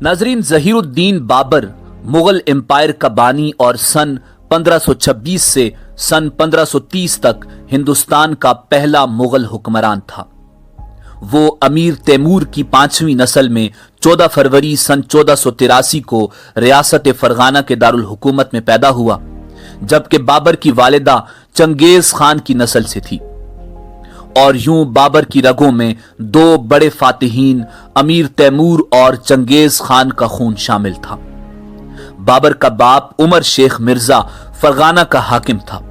नाजरीन, ज़हीरुद्दीन बाबर मुगल एम्पायर का बानी और सन 1526 से सन 1530 तक हिंदुस्तान का पहला मुगल हुक्मरान था। वो अमीर तैमूर की 5वीं नस्ल में 14 फरवरी सन 1483 को रियासत फरगाना के दारुल हुकूमत में पैदा हुआ, जबकि बाबर की वालिदा चंगेज खान की नस्ल से थी। और यूं बाबर की रगों में दो बड़े फातिहीन अमीर तैमूर और चंगेज खान का खून शामिल था। बाबर का बाप उमर शेख मिर्जा फरगाना का हाकिम था।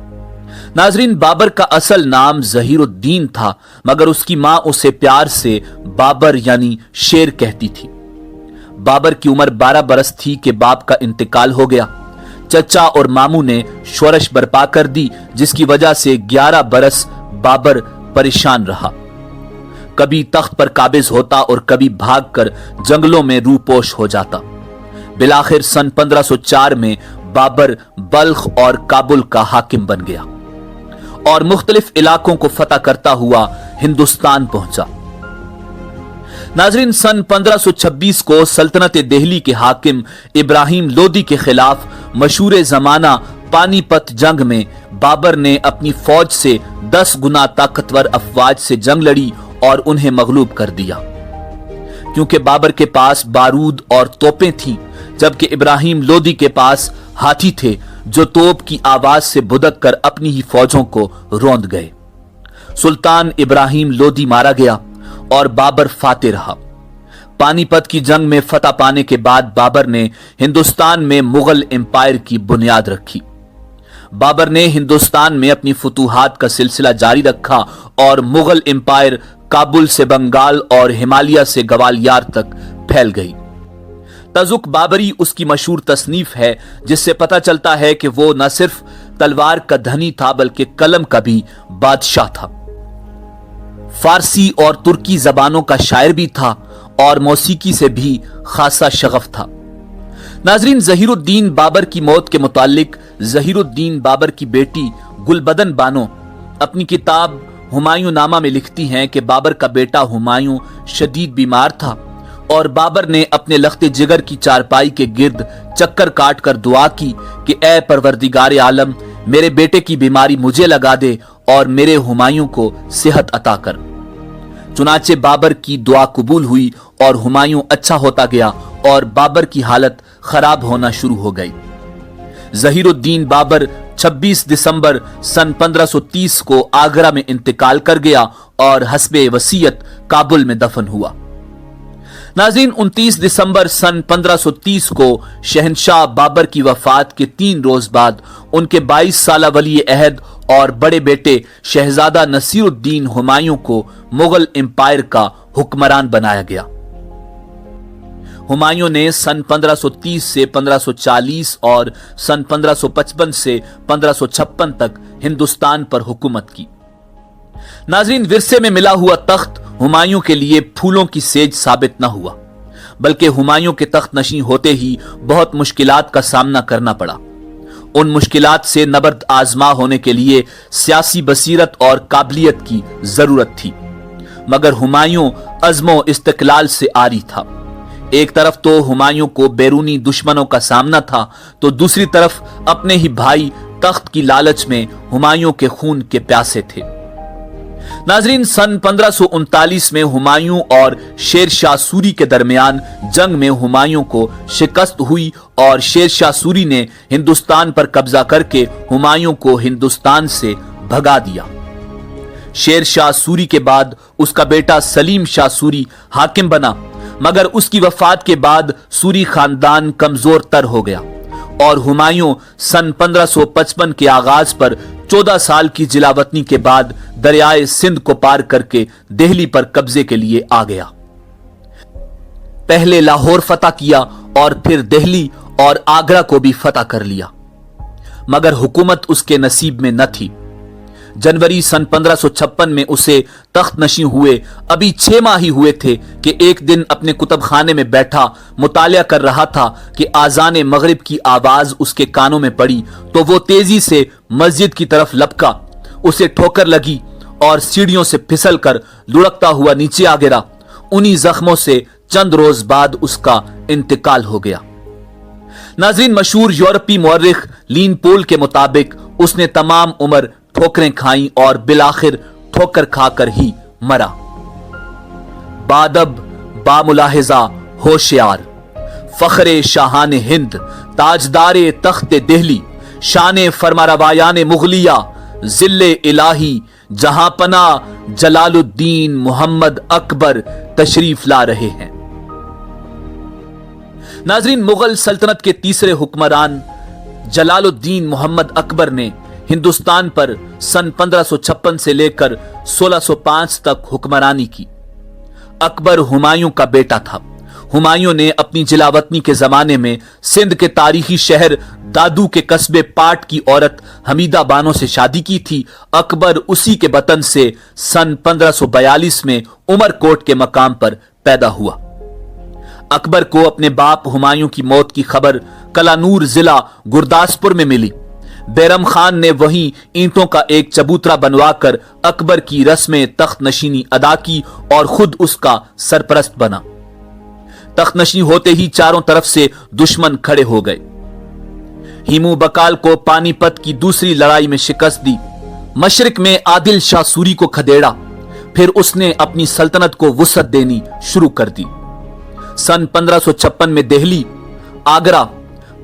नाजरीन, बाबर का असल नाम ज़हीरुद्दीन था, मगर उसकी मां उसे प्यार से बाबर यानी शेर कहती थी। बाबर की उम्र 12 बरस थी कि बाप का इंतकाल हो गया। चचा और मामू ने शोरश बर्पा कर दी, जिसकी वजह से 11 बरस बाबर परेशान रहा। कभी तख्त पर काबिज होता और कभी भागकर जंगलों में रूपोश हो जाता। बिलाखिर सन 1504 में बाबर बल्ख और काबुल का हाकिम बन गया और मुख्तलिफ इलाकों को फतह करता हुआ हिंदुस्तान पहुंचा। नाजरीन, सन 1526 को सल्तनत दिल्ली के हाकिम इब्राहिम लोदी के खिलाफ मशहूर जमाना पानीपत जंग में बाबर ने अपनी फौज से 10 गुना ताकतवर अफवाज से जंग लड़ी और उन्हें मगलूब कर दिया। क्योंकि बाबर के पास बारूद और तोपें थीं, जबकि इब्राहिम लोदी के पास हाथी थे जो तोप की आवाज से भुदक कर अपनी ही फौजों को रौंद गए। सुल्तान इब्राहिम लोदी मारा गया और बाबर फाते रहा। पानीपत की जंग में फतह पाने के बाद बाबर ने हिंदुस्तान में मुगल एम्पायर की बुनियाद रखी। बाबर ने हिंदुस्तान में अपनी फुतूहात का सिलसिला जारी रखा और मुगल एम्पायर काबुल से बंगाल और हिमालय से ग्वालियर तक फैल गई। तजुक बाबरी उसकी मशहूर तसनीफ है, जिससे पता चलता है कि वो न सिर्फ तलवार का धनी था बल्कि कलम का भी बादशाह था। फारसी और तुर्की जबानों का शायर भी था और मौसीकी से भी खासा शगफ था। नाजरीन, ज़हीरुद्दीन बाबर की मौत के मुतालिक ज़हीरुद्दीन बाबर की बेटी गुलबदन बानो अपनी किताब हुमायूं नामा में लिखती हैं कि बाबर का बेटा हुमायूं शदीद बीमार था और बाबर ने अपने लख्ते जिगर की चारपाई के गिर्द चक्कर काट कर दुआ की कि ऐ परवरदिगार आलम, मेरे बेटे की बीमारी मुझे लगा दे और मेरे हुमायूं को सेहत अता कर। चुनाचे बाबर की दुआ कबूल हुई और हुमायूं अच्छा होता गया और बाबर की हालत खराब होना शुरू हो गई। ज़हीरुद्दीन बाबर 26 दिसंबर सन 1530 को आगरा में इंतकाल कर गया और हस्बे वसीयत काबुल में दफन हुआ। नाज़रीन, 29 दिसंबर सन 1530 को शहंशाह बाबर की वफात के 3 रोज बाद उनके 22 साला वली अहद और बड़े बेटे शहजादा नसीरुद्दीन हुमायूं को मुगल एम्पायर का हुक्मरान बनाया गया। हुमायूं ने सन 1530 से 1540 और सन 1555 से 1556 तक हिंदुस्तान पर हुकूमत की। नाज़रीन, विरसे में मिला हुआ तख्त हुमायूं के लिए फूलों की सेज साबित न हुआ, बल्कि हुमायूं के तख्त नशी होते ही बहुत मुश्किलात का सामना करना पड़ा। उन मुश्किलात से नबर्द आजमा होने के लिए सियासी बसीरत और काबिलियत की जरूरत थी, मगर हुमायूं अज़्मो इस्तिक़लाल से आरी था। एक तरफ तो हुमायूं को बैरूनी दुश्मनों का सामना था, तो दूसरी तरफ अपने ही भाई तख्त की लालच में हुमायूं के खून के प्यासे थे। नाजरीन, सन 1539 में हुमायूं और शेर शाह सूरी के दरमियान जंग में हुमायूं को शिकस्त हुई और शेर शाह सूरी ने हिंदुस्तान पर कब्जा करके हुमायूं को हिंदुस्तान से भगा दिया। शेर शाह सूरी के बाद उसका बेटा सलीम शाह सूरी हाकिम बना, मगर उसकी वफात के बाद सूरी खानदान कमजोर तर हो गया और हुमायूं सन 1555 के आगाज पर 14 साल की जिलावतनी के बाद दरियाए सिंध को पार करके दिल्ली पर कब्जे के लिए आ गया। पहले लाहौर फतह किया और फिर दिल्ली और आगरा को भी फतह कर लिया, मगर हुकूमत उसके नसीब में न थी। जनवरी सन 1556 में उसे तख्त नशी हुए अभी 6 माह ही हुए थे कि एक दिन अपने कुतब खाने में बैठा मुतालिया कर रहा था कि आजान मगरिब की आवाज उसके कानों में पड़ी, तो वो तेजी से मस्जिद की तरफ लपका। उसे ठोकर लगी और सीढ़ियों से फिसल कर लुढ़कता हुआ नीचे आ गिरा। उन्हीं जख्मों से चंद रोज बाद उसका इंतकाल हो गया। नाज़रीन, मशहूर यूरोपी मुअर्रिख लीन पोल के मुताबिक उसने तमाम उम्र ठोकरें खाई और बिलाखिर ठोकर खाकर ही मरा। बादब, बामुलाहिजा, होशियार, फखरे शाहान हिंद, ताजदारे तख्ते देहली, शान फरमारवायान मुगलिया, जिल्ले इलाही, जहांपना जलालुद्दीन मोहम्मद अकबर तशरीफ ला रहे हैं। नाज़रीन, मुगल सल्तनत के तीसरे हुक्मरान जलालुद्दीन मोहम्मद अकबर ने हिंदुस्तान पर सन 1556 से लेकर 1605 तक हुक्मरानी की। अकबर हुमायूं का बेटा था। हुमायूं ने अपनी जिलावतनी के जमाने में सिंध के तारीखी शहर दादू के कस्बे पाट की औरत हमीदा बानो से शादी की थी। अकबर उसी के वतन से सन 1542 में उमरकोट के मकाम पर पैदा हुआ। अकबर को अपने बाप हुमायूं की मौत की खबर कलानूर जिला गुरदासपुर में मिली। बैरम खान ने वहीं ईंटों का एक चबूतरा बनवाकर अकबर की रस्म तख्त नशीनी अदा की और खुद उसका सरपरस्त बना। तख्त नशी होते ही चारों तरफ से दुश्मन खड़े हो गए। हिमू बकाल को पानीपत की दूसरी लड़ाई में शिकस्त दी। मशरिक में आदिल शाह सूरी को खदेड़ा। फिर उसने अपनी सल्तनत को वुसअत देनी शुरू कर दी। सन 1556 में दिल्ली, आगरा,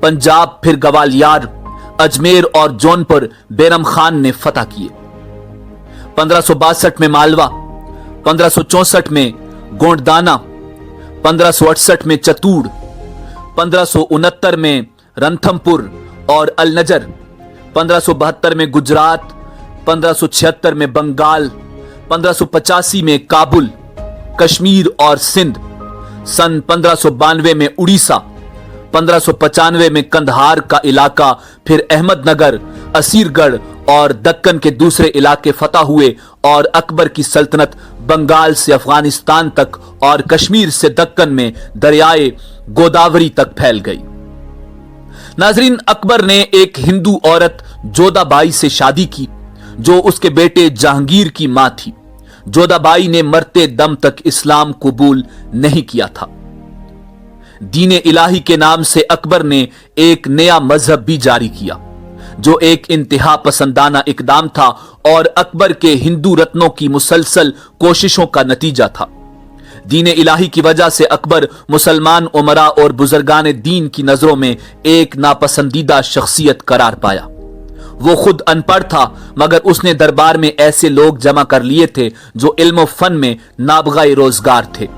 पंजाब, फिर ग्वालियर, अजमेर और जौनपुर बैरम खान ने फतह किए। 1562 में मालवा, 1564 में गोंडदाना, 1568 में चतूड़, 1569 में रंथमपुर और अलनजर, 1572 में गुजरात, 1576 में बंगाल, 1585 में काबुल, कश्मीर और सिंध, सन 1592 में उड़ीसा, 1595 में कंधार का इलाका, फिर अहमदनगर, असीरगढ़ और दक्कन के दूसरे इलाके फतह हुए और अकबर की सल्तनत बंगाल से अफगानिस्तान तक और कश्मीर से दक्कन में दरियाए गोदावरी तक फैल गई। नाजरीन, अकबर ने एक हिंदू औरत जोधाबाई से शादी की जो उसके बेटे जहांगीर की मां थी। जोधाबाई ने मरते दम तक इस्लाम कबूल नहीं किया था। दीने इलाही के नाम से अकबर ने एक नया मजहब भी जारी किया जो एक इंतहा पसंदाना इकदाम था और अकबर के हिंदू रत्नों की मुसलसल कोशिशों का नतीजा था। दीने इलाही की वजह से अकबर मुसलमान उमरा और बुजुर्गान दीन की नजरों में एक नापसंदीदा शख्सियत करार पाया। वो खुद अनपढ़ था मगर उसने दरबार में ऐसे लोग जमा कर लिए थे जो इल्म फन में नाबगाए रोजगार थे।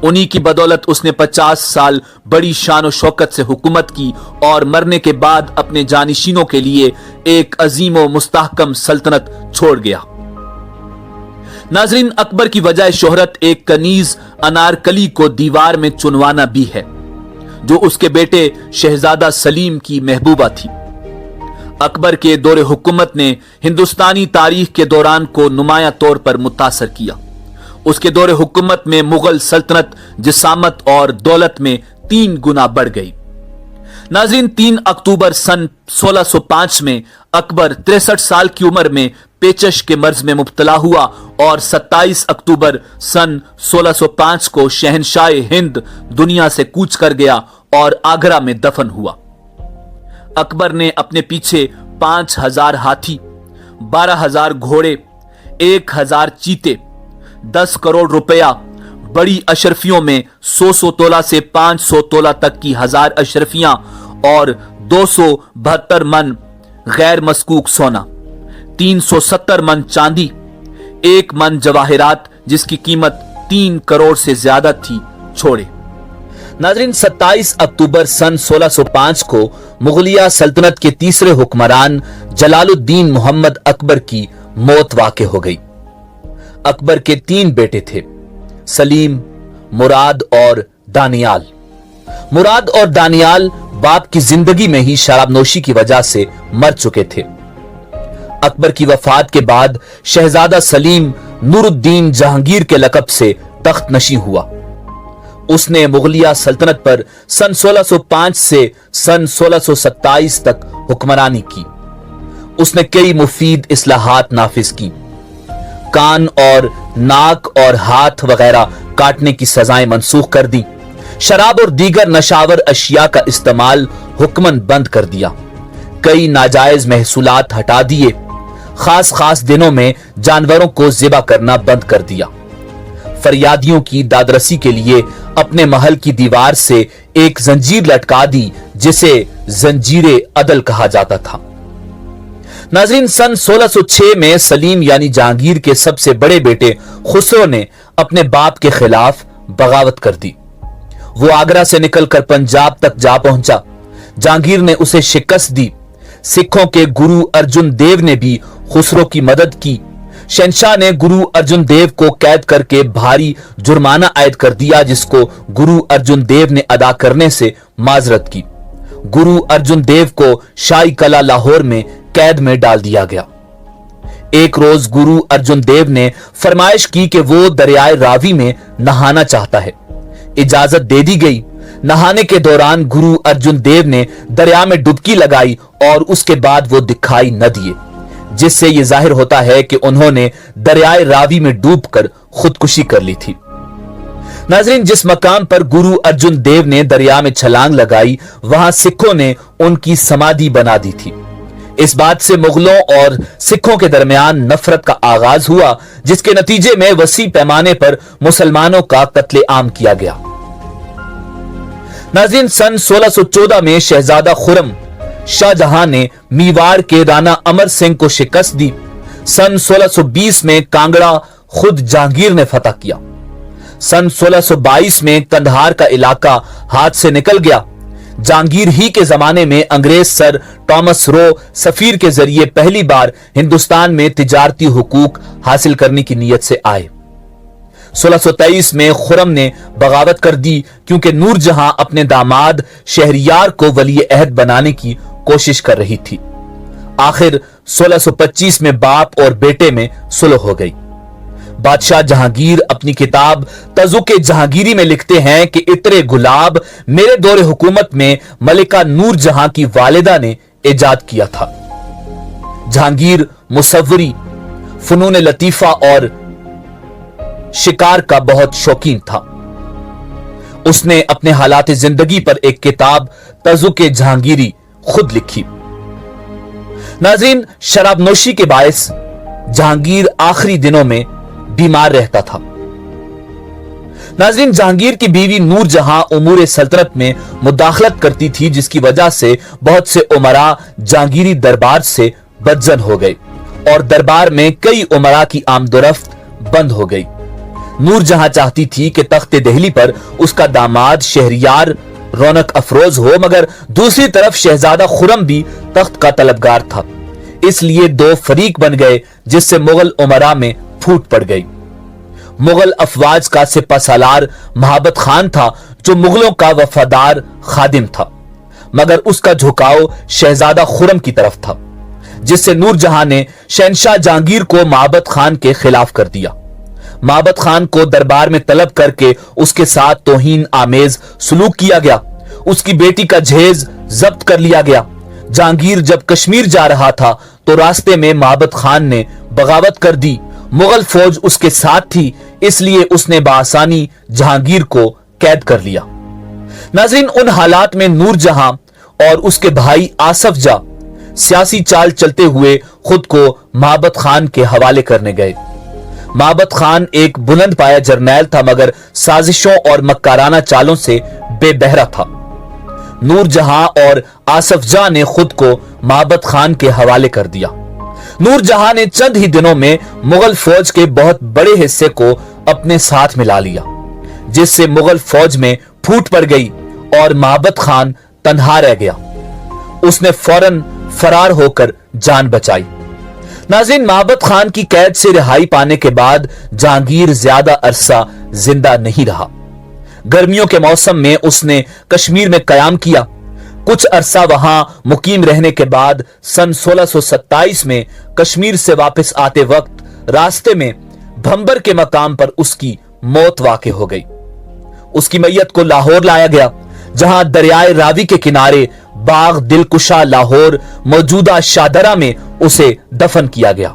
उन्हीं की बदौलत उसने 50 साल बड़ी शान और शौकत से हुकूमत की और मरने के बाद अपने जानिशीनों के लिए एक अजीम व मुस्तहकम सल्तनत छोड़ गया। नाजरीन, अकबर की वजह शोहरत एक कनीज अनारकली को दीवार में चुनवाना भी है जो उसके बेटे शहजादा सलीम की महबूबा थी। अकबर के दौरे हुकूमत ने हिंदुस्तानी तारीख के दौरान को नुमाया तौर पर मुतासर किया। उसके दौरे हुकूमत में मुगल सल्तनत जिसामत और दौलत में 3 गुना बढ़ गई। नाज़रीन, 3 अक्टूबर सन 1605 में अकबर 63 साल की उम्र में पेचश के मर्ज में मुब्तला हुआ और 27 अक्टूबर सन 1605 को शहनशाह हिंद दुनिया से कूच कर गया और आगरा में दफन हुआ। अकबर ने अपने पीछे 5000 हाथी, 12000 घोड़े, 1000 चीते, 10 करोड़ रुपया, बड़ी अशरफियों में 100 तोला से 500 तोला तक की 1000 अशरफियां और 272 मन गैर मस्कूक सोना, 370 मन चांदी, 1 मन जवाहिरात जिसकी कीमत 3 करोड़ से ज्यादा थी छोड़े। नाज़रीन, 27 अक्टूबर सन 1605 को मुगलिया सल्तनत के तीसरे हुक्मरान जलालुद्दीन मोहम्मद अकबर की मौत वाक़ हो गई। अकबर के 3 बेटे थे, सलीम, मुराद और दानियाल। मुराद और दानियाल बाप की जिंदगी में ही शराबनोशी की वजह से मर चुके थे। अकबर की वफात के बाद शहजादा सलीम नूरुद्दीन जहांगीर के लकब से तख्त नशी हुआ। उसने मुगलिया सल्तनत पर सन 1605 से सन 1627 तक हुक्मरानी की। उसने कई मुफीद इस्लाहात नाफिज की। कान और नाक और हाथ वगैरह काटने की सजाएं मनसूख कर दी। शराब और दीगर नशावर अशिया का इस्तेमाल हुक्मन बंद कर दिया। कई नाजायज महसूलात हटा दिए। खास दिनों में जानवरों को ज़िबा करना बंद कर दिया। फरियादियों की दादरसी के लिए अपने महल की दीवार से एक जंजीर लटका दी, जिसे जंजीरे अदल कहा जाता था। नाज़रीन, सन 1606 में सलीम यानी जहांगीर के सबसे बड़े बेटे खुसरो ने अपने बाप के खिलाफ बगावत कर दी। वो आगरा से निकलकर पंजाब तक जा पहुंचा। जहांगीर ने उसे शिकस्त दी। सिखों के गुरु अर्जुन देव ने भी खुसरो की मदद की। शहंशाह ने गुरु अर्जुन देव को कैद करके भारी जुर्माना आयद कर दिया, जिसको गुरु अर्जुन देव ने अदा करने से माजरत की। गुरु अर्जुन देव को शाही कला लाहौर में कैद में डाल दिया गया। एक रोज गुरु अर्जुन देव ने फरमाइश की कि वो दरियाए रावी में नहाना चाहता है। इजाजत दे दी गई। नहाने के दौरान गुरु अर्जुन देव ने दरिया में डुबकी लगाई और उसके बाद वो दिखाई न दिए, जिससे यह जाहिर होता है कि उन्होंने दरियाए रावी में डूबकर खुदकुशी कर ली थी। नाज़रीन, जिस मकाम पर गुरु अर्जुन देव ने दरिया में छलांग लगाई, वहां सिखों ने उनकी समाधि बना दी थी। इस बात से मुगलों और सिखों के दरमियान नफरत का आगाज हुआ, जिसके नतीजे में वसी पैमाने पर मुसलमानों का कत्ले आम किया गया। नाज़रीन, सन 1614 में शहजादा खुरम शाहजहां ने मीवाड़ के राणा अमर सिंह को शिकस्त दी। सन 1620 में कांगड़ा खुद जहांगीर ने फतह किया। सन 1622 में कंधार का इलाका हाथ से निकल गया। जहांगीर ही के जमाने में अंग्रेज सर टॉमस रो सफीर के जरिए पहली बार हिंदुस्तान में तिजारती हुकूक हासिल करने की नीयत से आए। 1623 में खुरम ने बगावत कर दी, क्योंकि नूरजहां अपने दामाद शहरियार को वली अहद बनाने की कोशिश कर रही थी। आखिर 1625 में बाप और बेटे में सुलह हो गई। बादशाह जहांगीर अपनी किताब तजुके जहांगीरी में लिखते हैं कि इतरे गुलाब मेरे दौरे हुकूमत में मलिका नूरजहां की वालिदा ने इजाद किया था। जहांगीर मुसव्वरी, फनून लतीफा और शिकार का बहुत शौकीन था। उसने अपने हालात जिंदगी पर एक किताब तजुके जहांगीरी खुद लिखी। नाज़रीन, शराबनोशी के बायस जहांगीर आखिरी दिनों में बीमार रहता था। नाज़रीन, जहांगीर की बीवी नूरजहां उमूर सल्तनत में मुदाखलत करती थी, जिसकी वजह से बहुत से उमरा जहांगीरी दरबार से बदजन हो गए और दरबार में कई उमरा की आमदोरफ्त बंद हो गई। नूरजहां चाहती थी कि तख्ते दिल्ली पर उसका दामाद शहरियार रौनक अफरोज हो, मगर दूसरी तरफ शहजादा खुरम भी तख्त का तलबगार था। इसलिए दो फरीक बन गए, जिससे मुगल उमरा में फूट पड़ गई। मुगल अफवाज का सिपा सालार महाबत खान था, जो मुगलों का वफादार खादिम था, मगर उसका झुकाव शहजादा खुरम की तरफ था, जिससे नूरजहां ने शहंशाह जहांगीर को महाबत खान के खिलाफ कर दिया। महाबत खान को दरबार में तलब करके उसके साथ तौहीन आमेज सुलूक किया गया। उसकी बेटी का जहेज जब्त कर लिया गया। जहांगीर जब कश्मीर जा रहा था तो रास्ते में महाबत खान ने बगावत कर दी। मुगल फौज उसके साथ थी, इसलिए उसने बासानी जहांगीर को कैद कर लिया। नाज़रीन, उन हालात में नूरजहां और उसके भाई आसफ जा सियासी चाल चलते हुए खुद को महाबत खान के हवाले करने गए। महाबत खान एक बुलंद पाया जर्नैल था, मगर साजिशों और मक्काराना चालों से बेबहरा था। नूरजहां और आसफ जा ने खुद को महाबत खान के हवाले कर दिया। नूरजहां ने चंद ही दिनों में मुगल फौज के बहुत बड़े हिस्से को अपने साथ मिला लिया, जिससे मुगल फौज में फूट पड़ गई और महाबत खान तन्हा रह गया। उसने फौरन फरार होकर जान बचाई। नाज़रीन, महाबत खान की कैद से रिहाई पाने के बाद जहांगीर ज्यादा अरसा जिंदा नहीं रहा। गर्मियों के मौसम में उसने कश्मीर में कयाम किया। कुछ अरसा वहां मुकीम रहने के बाद सन 1627 में कश्मीर से वापस आते वक्त रास्ते में भंबर के मकाम पर उसकी मौत वाक़ हो गई। उसकी मैयत को लाहौर लाया गया, जहां दरियाए रावी के किनारे बाग दिलकुशा लाहौर मौजूदा शादरा में उसे दफन किया गया।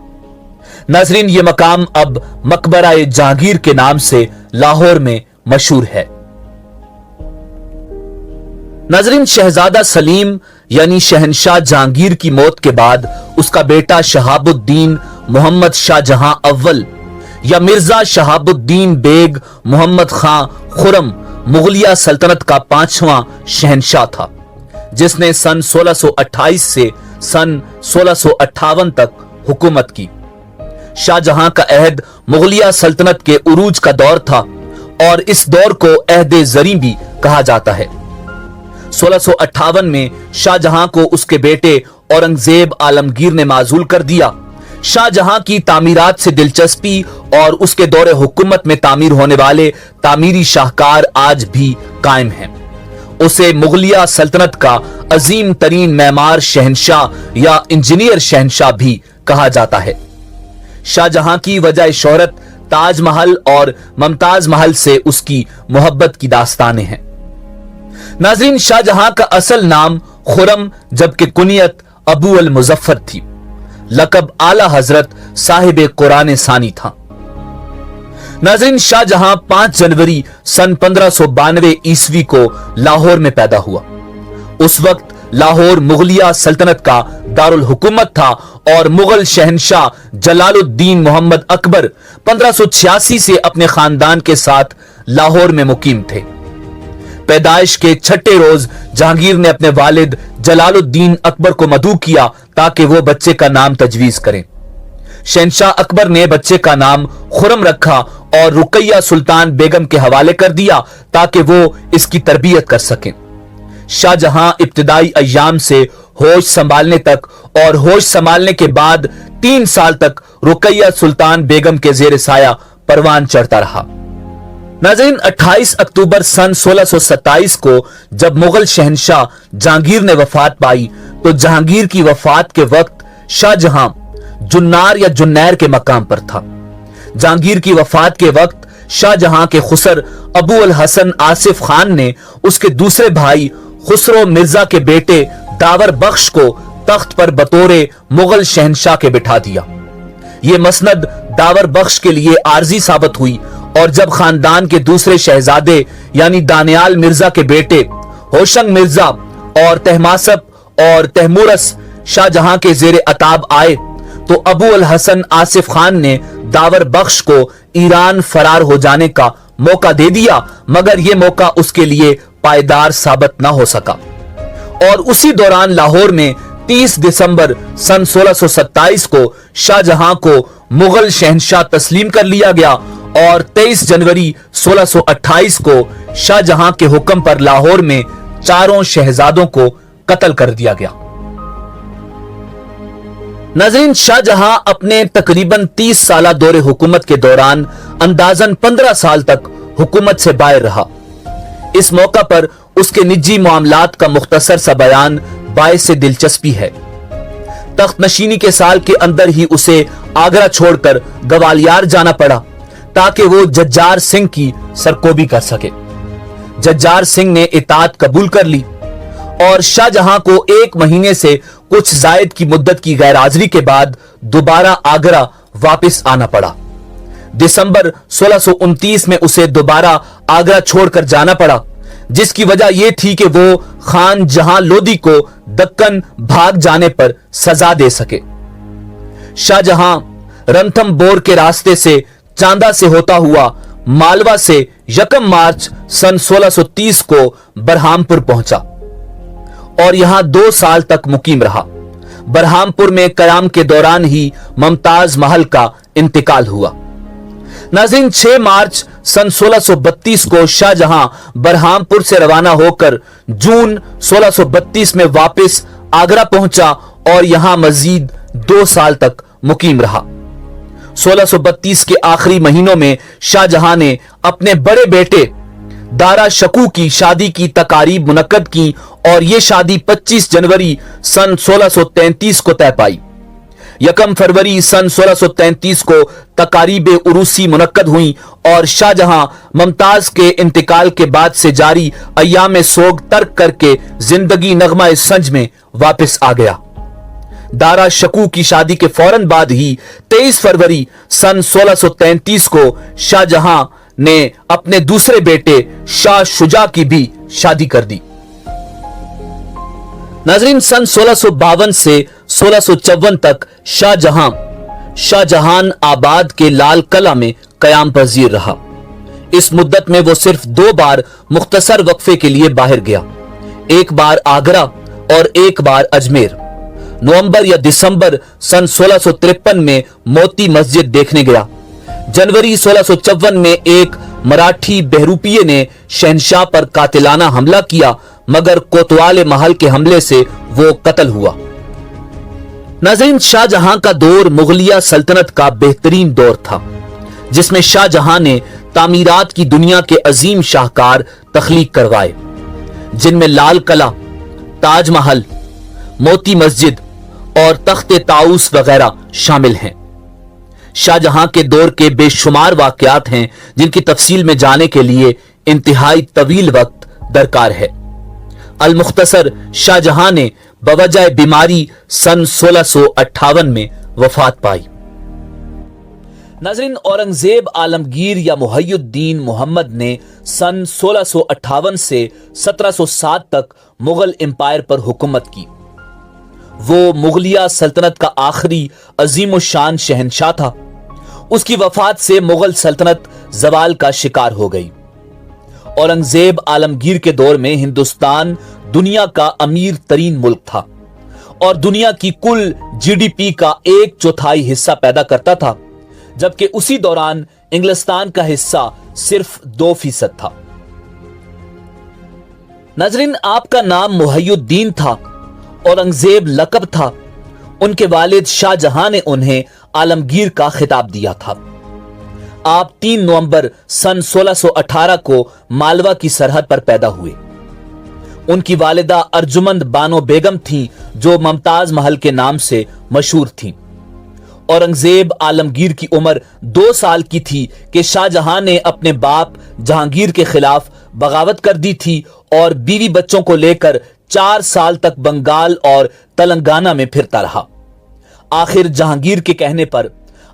नाज़रीन, ये मकाम अब मकबरा जहांगीर के नाम से लाहौर में मशहूर है। नाजरीन, शहजादा सलीम यानी शहनशाह जहांगीर की मौत के बाद उसका बेटा शहाबुद्दीन मोहम्मद शाहजहां अव्वल या मिर्जा शहाबुद्दीन बेग मोहम्मद खां खुरम मुगलिया सल्तनत का 5वां शहनशाह था, जिसने सन 1628 से सन 1658 तक हुकूमत की। शाहजहां का अहद मुगलिया सल्तनत के उरूज का दौर था और इस दौर को अहद ज़री भी कहा जाता है। 1658 में शाहजहां को उसके बेटे औरंगजेब आलमगीर ने माजूल कर दिया। शाहजहां की तामीरात से दिलचस्पी और उसके दौरे हुकूमत में तामीर होने वाले तामीरी शाहकार आज भी कायम हैं। उसे मुगलिया सल्तनत का अजीम तरीन मेमार शहनशाह या इंजीनियर शहनशाह भी कहा जाता है। शाहजहां की वजह शोहरत ताजमहल और मुमताज महल से उसकी मोहब्बत की दास्तानें हैं। नाज़रीन, शाहजहां का असल नाम खुरम जबकि कुनियत अबू अल मुजफ्फर थी। लकब आला हजरत साहिब कुरान सानी था। नाज़रीन, शाहजहां 5 जनवरी सन 1592 ईस्वी को लाहौर में पैदा हुआ। उस वक्त लाहौर मुगलिया सल्तनत का दारुल हुकूमत था और मुगल शहनशाह जलालुद्दीन मोहम्मद अकबर 1586 से अपने खानदान के साथ लाहौर में मुकीम थे। पैदाइश के 6ठे रोज जहांगीर ने अपने वालिद जलालुद्दीन अकबर को मदऊ किया ताकि वो बच्चे का नाम तजवीज करें। शहनशाह अकबर ने बच्चे का नाम खुरम रखा और रुकैया सुल्तान बेगम के हवाले कर दिया ताकि वो इसकी तरबियत कर सकें। शाहजहां इब्तिदाई अय्याम से होश संभालने तक और होश संभालने के बाद 3 साल तक रुकैया सुल्तान बेगम के जेर साया परवान चढ़ता रहा। नाज़रीन, 28 अक्टूबर सन 1627 को जब मुगल शहनशाह जहांगीर ने वफात पाई तो जहांगीर की वफात के वक्त शाहजहां जुन्नार या जुन्नैर के मकाम पर था। जहांगीर की वफात के वक्त शाहजहां के खुसर अबू अल हसन आसिफ खान ने उसके दूसरे भाई खुसरो मिर्जा के बेटे दावर बख्श को तख्त पर बतौरे मुगल शहनशाह के बिठा दिया। यह मसनद दावर बख्श के लिए आर्जी साबित हुई और जब खानदान के दूसरे शहजादे यानी दानियाल मिर्जा के बेटे होशंग मिर्जा और तहमासप और तहमुरस शाहजहां के जेर अताब आए तो अबू अल हसन आसिफ खान ने दावर बख्श को ईरान फरार हो जाने का मौका दे दिया, मगर यह मौका उसके लिए पायदार साबित न हो सका और उसी दौरान लाहौर में 30 दिसंबर सन 1627 को शाहजहां को मुगल शहनशाह तस्लीम कर लिया गया और 23 जनवरी 1628 को शाहजहां के हुक्म पर लाहौर में 4 शहजादों को कत्ल कर दिया गया। नाज़रीन, शाहजहां अपने तकरीबन 30 साला दौरे हुकूमत के दौरान अंदाजन 15 साल तक हुकूमत से बाहर रहा। इस मौका पर उसके निजी मामलात का मुख्तसर सा बयान बाइस से दिलचस्पी है। तख्त नशीनी के साल के अंदर ही उसे आगरा छोड़कर ग्वालियर जाना पड़ा ताकि वो जज्जार सिंह की सरकोबी कर सके। जज्जार सिंह ने इताअत कबूल कर ली और शाहजहां को 1 महीने से कुछ जायद की मुद्दत की गैरहाजिरी के बाद दोबारा आगरा वापस आना पड़ा। दिसंबर 1629 में उसे दोबारा आगरा छोड़कर जाना पड़ा, जिसकी वजह यह थी कि वो खान जहां लोदी को दक्कन भाग जाने पर सजा दे सके। शाहजहां रणथंबोर के रास्ते से चांदा से होता हुआ मालवा से 1 मार्च सन 1630 को बरहामपुर पहुंचा और यहां 2 साल तक मुकीम रहा। बरहामपुर में कयाम के दौरान ही मुमताज महल का इंतकाल हुआ। नाज़रीन, 6 मार्च सन 1632 को शाहजहां बरहामपुर से रवाना होकर जून 1632 में वापस आगरा पहुंचा और यहां मजीद 2 साल तक मुकीम रहा। 1632 के आखिरी महीनों में शाहजहां ने अपने बड़े बेटे दारा शकू की शादी की तकारीब मुनक्कद की और यह शादी 25 जनवरी सन 1633 को तय पाई। 1 फरवरी सन 1633 को तकारीब उरूसी मुनक्कद हुई और शाहजहां मुमताज के इंतकाल के बाद से जारी अय्याम सोग तर्क करके जिंदगी नगमा संज में वापस आ गया। दारा शकू की शादी के फौरन बाद ही 23 फरवरी सन 1633 को शाहजहां نے अपने दूसरे बेटे शाह शुजा की भी शादी कर दी। नाजरीन, सन 1652 से 1654 तक शाहजहां आबाद के लाल कला में कयाम पजीर रहा। इस मुद्दत में वो सिर्फ 2 बार मुख्तसर वक्फे के लिए बाहर गया, एक बार आगरा और एक बार अजमेर। नवंबर या दिसंबर सन 1653 में मोती मस्जिद देखने गया। जनवरी 1654 में एक मराठी बहरूपिये ने शहनशाह पर कातिलाना हमला किया, मगर कोतवाल महल के हमले से वो कत्ल हुआ। नाज़रीन, शाहजहां का दौर मुगलिया सल्तनत का बेहतरीन दौर था, जिसमें शाहजहां ने तामीरात की दुनिया के अजीम शाहकार तख्लीक करवाए, जिनमें लाल किला, ताजमहल, मोती मस्जिद और तख्ते ताउस वगैरह शामिल हैं। शाहजहां के दौर के बेशुमार वाकयात हैं जिनकी तफसील में जाने के लिए इंतहाई तवील वक्त दरकार है। अल मुख्तसर, शाहजहां ने बवजह बीमारी सन 1658 में वफात पाई। नाज़रीन, औरंगजेब आलमगीर या मुहय्युद्दीन मोहम्मद ने सन 1658 से 1707 तक मुगल एम्पायर पर हुकूमत की। वो मुगलिया सल्तनत का आखिरी अजीम शान शहनशाह था। उसकी वफात से मुगल सल्तनत जवाल का शिकार हो गई। औरंगजेब आलमगीर के दौर में हिंदुस्तान दुनिया का अमीर तरीन मुल्क था और दुनिया की कुल जीडीपी का 1/4 हिस्सा पैदा करता था, जबकि उसी दौरान इंग्लिस्तान का हिस्सा सिर्फ 2% था। नाज़रीन, आपका नाम मुहय्युद्दीन था, औरंगजेब लकब था। उनके वालिद शाहजहां ने उन्हें आलमगीर का खिताब दिया था। आप 3 नवंबर सन 1618 को मालवा की सरहद पर पैदा हुए। उनकी वालिदा अर्जुमंद बानो बेगम थीं, जो मुमताज महल के नाम से मशहूर थीं। औरंगजेब आलमगीर की उम्र 2 साल की थी कि शाहजहां ने अपने बाप जहांगीर के खिलाफ बगावत कर दी थी और बीवी बच्चों को लेकर 4 साल तक बंगाल और तेलंगाना में फिरता रहा। आखिर जहांगीर के कहने पर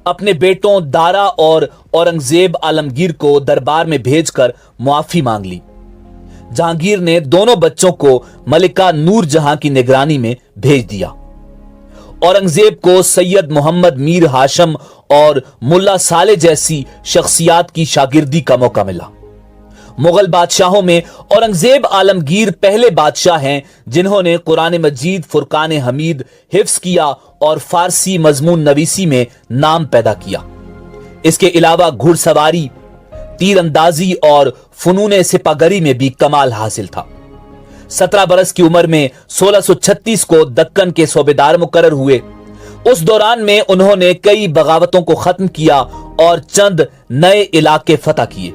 अपने बेटों दारा और औरंगजेब आलमगीर को दरबार में भेजकर मुआफी मांग ली। जहांगीर ने दोनों बच्चों को मलिका नूर जहां की निगरानी में भेज दिया। औरंगजेब को सैयद मोहम्मद मीर हाशम और मुल्ला साले जैसी शख्सियात की शागिर्दी का मौका मिला। मुगल बादशाहों में औरंगजेब आलमगीर पहले बादशाह हैं जिन्होंने कुरान मजीद फुरकान हमीद हिफ्स किया और फारसी मजमून नवीसी में नाम पैदा किया। इसके अलावा घुड़सवारी, तीरंदाजी और फनून सिपागरी में भी कमाल हासिल था। 17 बरस की उम्र में 1636 को दक्कन के सूबेदार मुकर्रर हुए। उस दौरान में उन्होंने कई बगावतों को खत्म किया और चंद नए इलाके फतह किए।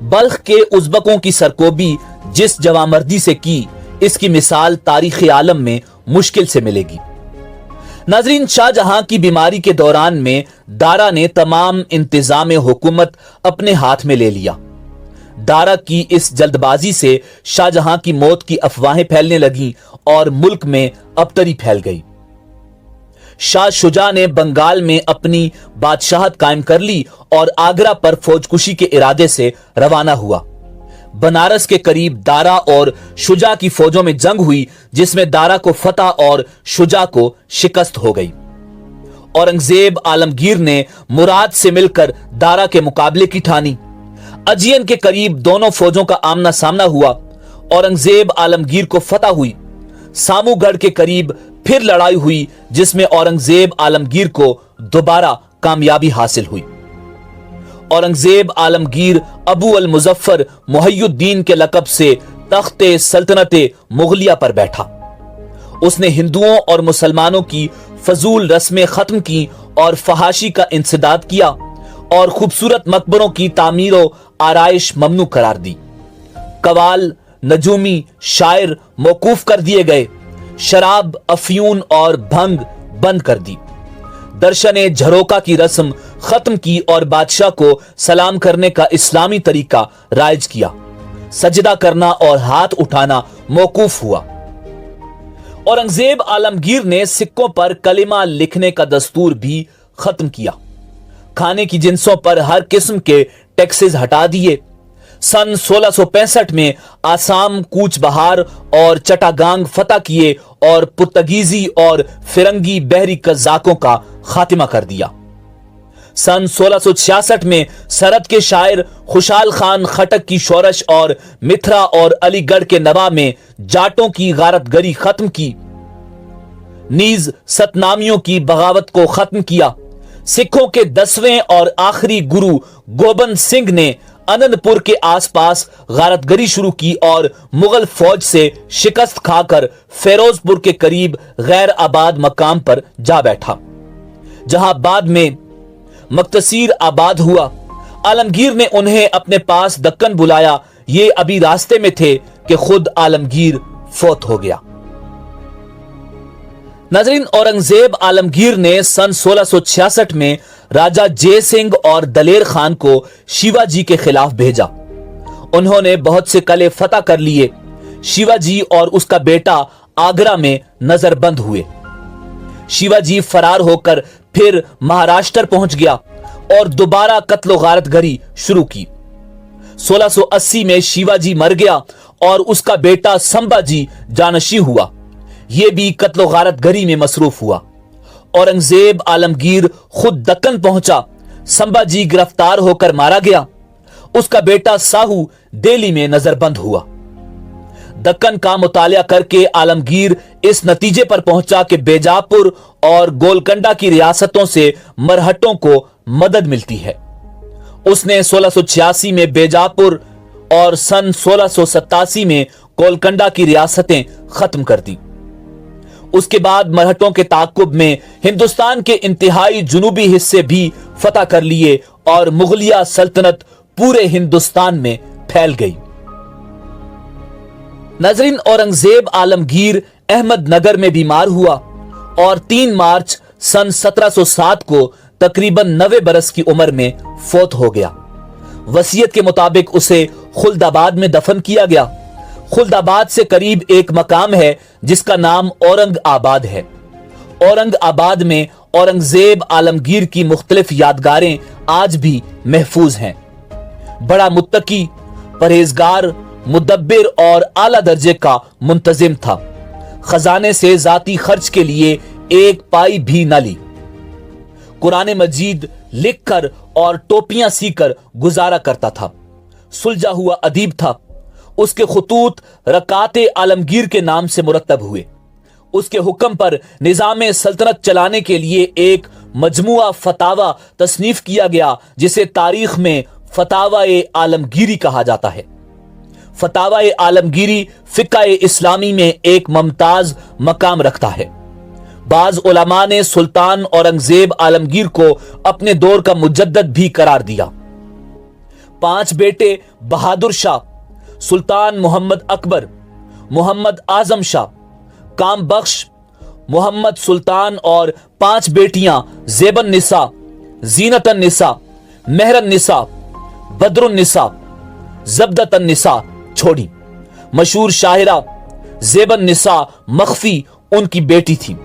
बल्ख के उज़्बकों की सरकोबी जिस जवामर्दी से की, इसकी मिसाल तारीख आलम में मुश्किल से मिलेगी। नाजरीन, शाहजहां की बीमारी के दौरान में दारा ने तमाम इंतजाम हुकूमत अपने हाथ में ले लिया। दारा की इस जल्दबाजी से शाहजहां की मौत की अफवाहें फैलने लगी और मुल्क में अबतरी फैल गई। शाह शुजा ने बंगाल में अपनी बादशाहत कायम कर ली और आगरा पर फौजकुशी के इरादे से रवाना हुआ। बनारस के करीब दारा और शुजा की फौजों में जंग हुई, जिसमें दारा को फतह और शुजा को शिकस्त हो गई। औरंगजेब आलमगीर ने मुराद से मिलकर दारा के मुकाबले की ठानी। अजियन के करीब दोनों फौजों का आमना सामना हुआ। औरंगजेब आलमगीर को फतह हुई। सामूगढ़ के करीब फिर लड़ाई हुई, जिसमें औरंगजेब आलमगीर को दोबारा कामयाबी हासिल हुई। औरंगजेब आलमगीर अबू अल मुजफ्फर मुहय्युद्दीन के लकब से तख्ते सल्तनते मुगलिया पर बैठा। उसने हिंदुओं और मुसलमानों की फजूल रस्में खत्म की और फहाशी का इंसदाद किया और खूबसूरत मकबरों की तामीर आराइश ममनू करार दी। कवाल, नजूमी, शायर मौकूफ कर दिए गए। शराब, अफ्यून और भंग बंद कर दी। दर्शने झरोका की रस्म खत्म की और बादशाह को सलाम करने का इस्लामी तरीका राइज किया। सजदा करना और हाथ उठाना मौकूफ हुआ। औरंगजेब आलमगीर ने सिक्कों पर कलिमा लिखने का दस्तूर भी खत्म किया। खाने की जिन्सों पर हर किस्म के टैक्सेस हटा दिए। सन 1665 में आसाम, कूच बहार और चटागांग फतह किए और पुर्तगीजी और फिरंगी बहरी कज़ाकों का खात्मा कर दिया। सन 1666 में सरहद के शायर खुशाल खान खटक की शोरश और मिथरा और अलीगढ़ के नवाब में जाटों की गारतगरी खत्म की। नीज सतनामियों की बगावत को खत्म किया। सिखों के 10वें और आखिरी गुरु गोबंद सिंह ने अनंतपुर के आसपास गारतगरी शुरू की और मुगल फौज से शिकस्त खाकर फिरोजपुर के करीब गैर आबाद मकाम पर जा बैठा, जहां बाद में मक्तसीर आबाद हुआ। आलमगीर ने उन्हें अपने पास दक्कन बुलाया। ये अभी रास्ते में थे कि खुद आलमगीर फौत हो गया। नाज़रीन, औरंगजेब आलमगीर ने सन 1666 में राजा जय सिंह और दलेर खान को शिवाजी के खिलाफ भेजा। उन्होंने बहुत से किले फतह कर लिए। शिवाजी और उसका बेटा आगरा में नजरबंद हुए। शिवाजी फरार होकर फिर महाराष्ट्र पहुंच गया और दोबारा कत्लो गारतगरी शुरू की। 1680 में शिवाजी मर गया और उसका बेटा संभाजी जानशी हुआ। यह भी कत्लो गारतगरी में मसरूफ हुआ। औरंगजेब आलमगीर खुद दक्कन पहुंचा। संभाजी गिरफ्तार होकर मारा गया। उसका बेटा साहू दिल्ली में नजरबंद हुआ। दक्कन का मुतालिया करके आलमगीर इस नतीजे पर पहुंचा कि बीजापुर और गोलकंडा की रियासतों से मरहटों को मदद मिलती है। उसने 1686 में बीजापुर और सन 1687 में गोलकंडा की रियासतें खत्म कर दी। उसके बाद मरहटों के ताकुब में हिंदुस्तान के इंतहाई जुनूबी हिस्से भी फतह कर लिए और मुगलिया सल्तनत पूरे हिंदुस्तान में फैल गई। नाज़रीन, औरंगजेब आलमगीर अहमदनगर में बीमार हुआ और 3 मार्च सन 1707 को तकरीबन 90 बरस की उम्र में फौत हो गया। वसीयत के मुताबिक उसे खुल्दाबाद में दफन किया गया। खुल्दाबाद से करीब एक मकाम है जिसका नाम औरंग आबाद है। औरंग आबाद में औरंगजेब आलमगीर की मुख्तलिफ यादगारें आज भी महफूज हैं। बड़ा मुत्तकी, परहेजगार, मुदब्बिर और आला दर्जे का मुंतजिम था। खजाने से जाती खर्च के लिए एक पाई भी न ली। कुरान मजीद लिखकर और टोपियां सीकर गुजारा करता था। सुलझा हुआ अदीब था। उसके खुतूत रकाते आलमगीर के नाम से मुरतब हुए। उसके हुक्म पर निजाम सल्तनत चलाने के लिए एक मजमुआ फतावा तसनीफ किया गया, जिसे तारीख में फतावा-ए आलमगीरी कहा जाता है। फतावा-ए आलमगीरी फिक़्ह इस्लामी में एक मुमताज मकाम रखता है। बाज उलमा ने सुल्तान औरंगजेब आलमगीर को अपने दौर का मुजद्दद भी करार दिया। 5 बेटे बहादुर शाह, सुल्तान मोहम्मद अकबर, मोहम्मद आजम शाह, काम बख्श, मोहम्मद सुल्तान और 5 बेटियां ज़ेबन निसा, जीनतन निसा, मेहरन निसा, बदरुन निसा, जब्दतन निसा छोड़ी। मशहूर शाहिरा ज़ेबन निसा मख्फी उनकी बेटी थी।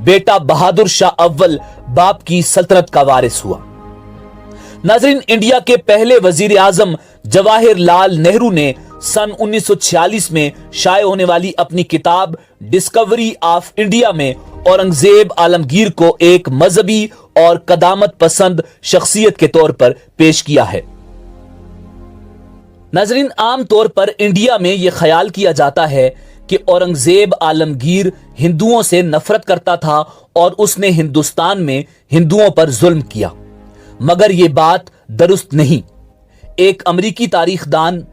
बेटा बहादुर शाह अव्वल बाप की सल्तनत का वारिस हुआ। नाज़रीन, इंडिया के पहले वजीर आजम जवाहिर लाल नेहरू ने सन 1946 में शाये होने वाली अपनी किताब डिस्कवरी ऑफ इंडिया में औरंगजेब आलमगीर को एक मजहबी और कदामत पसंद शख्सियत के तौर पर पेश किया है। नाज़रीन, आम तौर पर इंडिया में यह ख्याल किया जाता है कि औरंगजेब आलमगीर हिंदुओं से नफरत करता था और उसने हिंदुस्तान में हिंदुओं पर जुल्म किया, मगर यह बात दुरुस्त नहीं। एक अमरीकी तारीखदान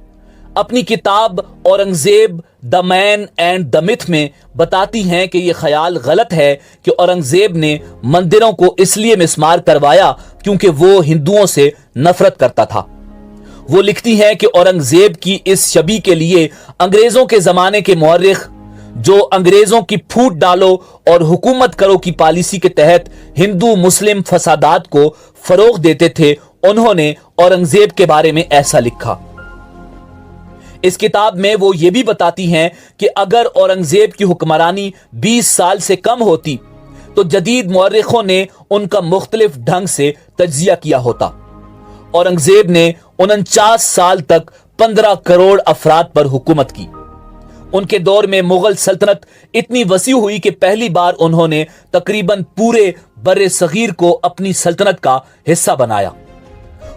अपनी किताब Aurangzeb the man and the myth में बताती हैं कि यह ख्याल गलत है कि औरंगजेब ने मंदिरों को इसलिए मिस्मार करवाया क्योंकि वो हिंदुओं से नफरत करता था। वो लिखती हैं कि औरंगजेब की इस शबी के लिए अंग्रेजों के जमाने के मौर्रिख, जो अंग्रेजों की फूट डालो और हुकूमत करो की पॉलिसी के तहत हिंदू मुस्लिम फसादात को फरोग देते थे, उन्होंने औरंगजेब के बारे में ऐसा लिखा। इस किताब में वो ये भी बताती हैं कि अगर औरंगजेब की हुक्मरानी 20 साल से कम होती तो जदीद मौर्रिखों ने उनका मुख्तलिफ ढंग से तज्जिया किया होता। औरंगजेब ने 49 साल तक 15 करोड़ अफराद पर हुकूमत की। उनके दौर में मुगल सल्तनत इतनी वसी हुई कि पहली बार उन्होंने तकरीबन पूरे बर्रे सगीर को अपनी सल्तनत का हिस्सा बनाया।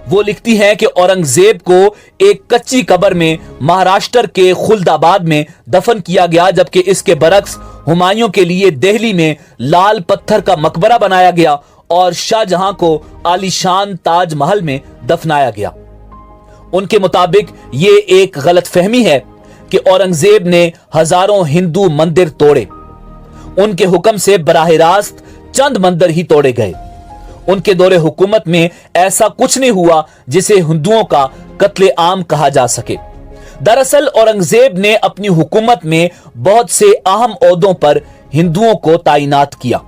वो लिखती हैं कि औरंगजेब को एक कच्ची कब्र में महाराष्ट्र के खुल्दाबाद में दफन किया गया, जबकि इसके बरक्स हुमायूं के लिए दिल्ली में लाल पत्थर का मकबरा बनाया गया और शाहजहां को आलीशान ताजमहल में दफनाया गया। उनके मुताबिक ये एक गलत फहमी है कि औरंगजेब ने हजारों हिंदू मंदिर तोड़े। उनके हुक्म से बराह रास्त चंद मंदिर ही तोड़े गए। उनके दौरे हुकूमत में ऐसा कुछ नहीं हुआ जिसे हिंदुओं का कत्ले आम कहा जा सके। दरअसल औरंगजेब ने अपनी हुकूमत में बहुत से अहम ओहदों पर हिंदुओं को तैनात किया।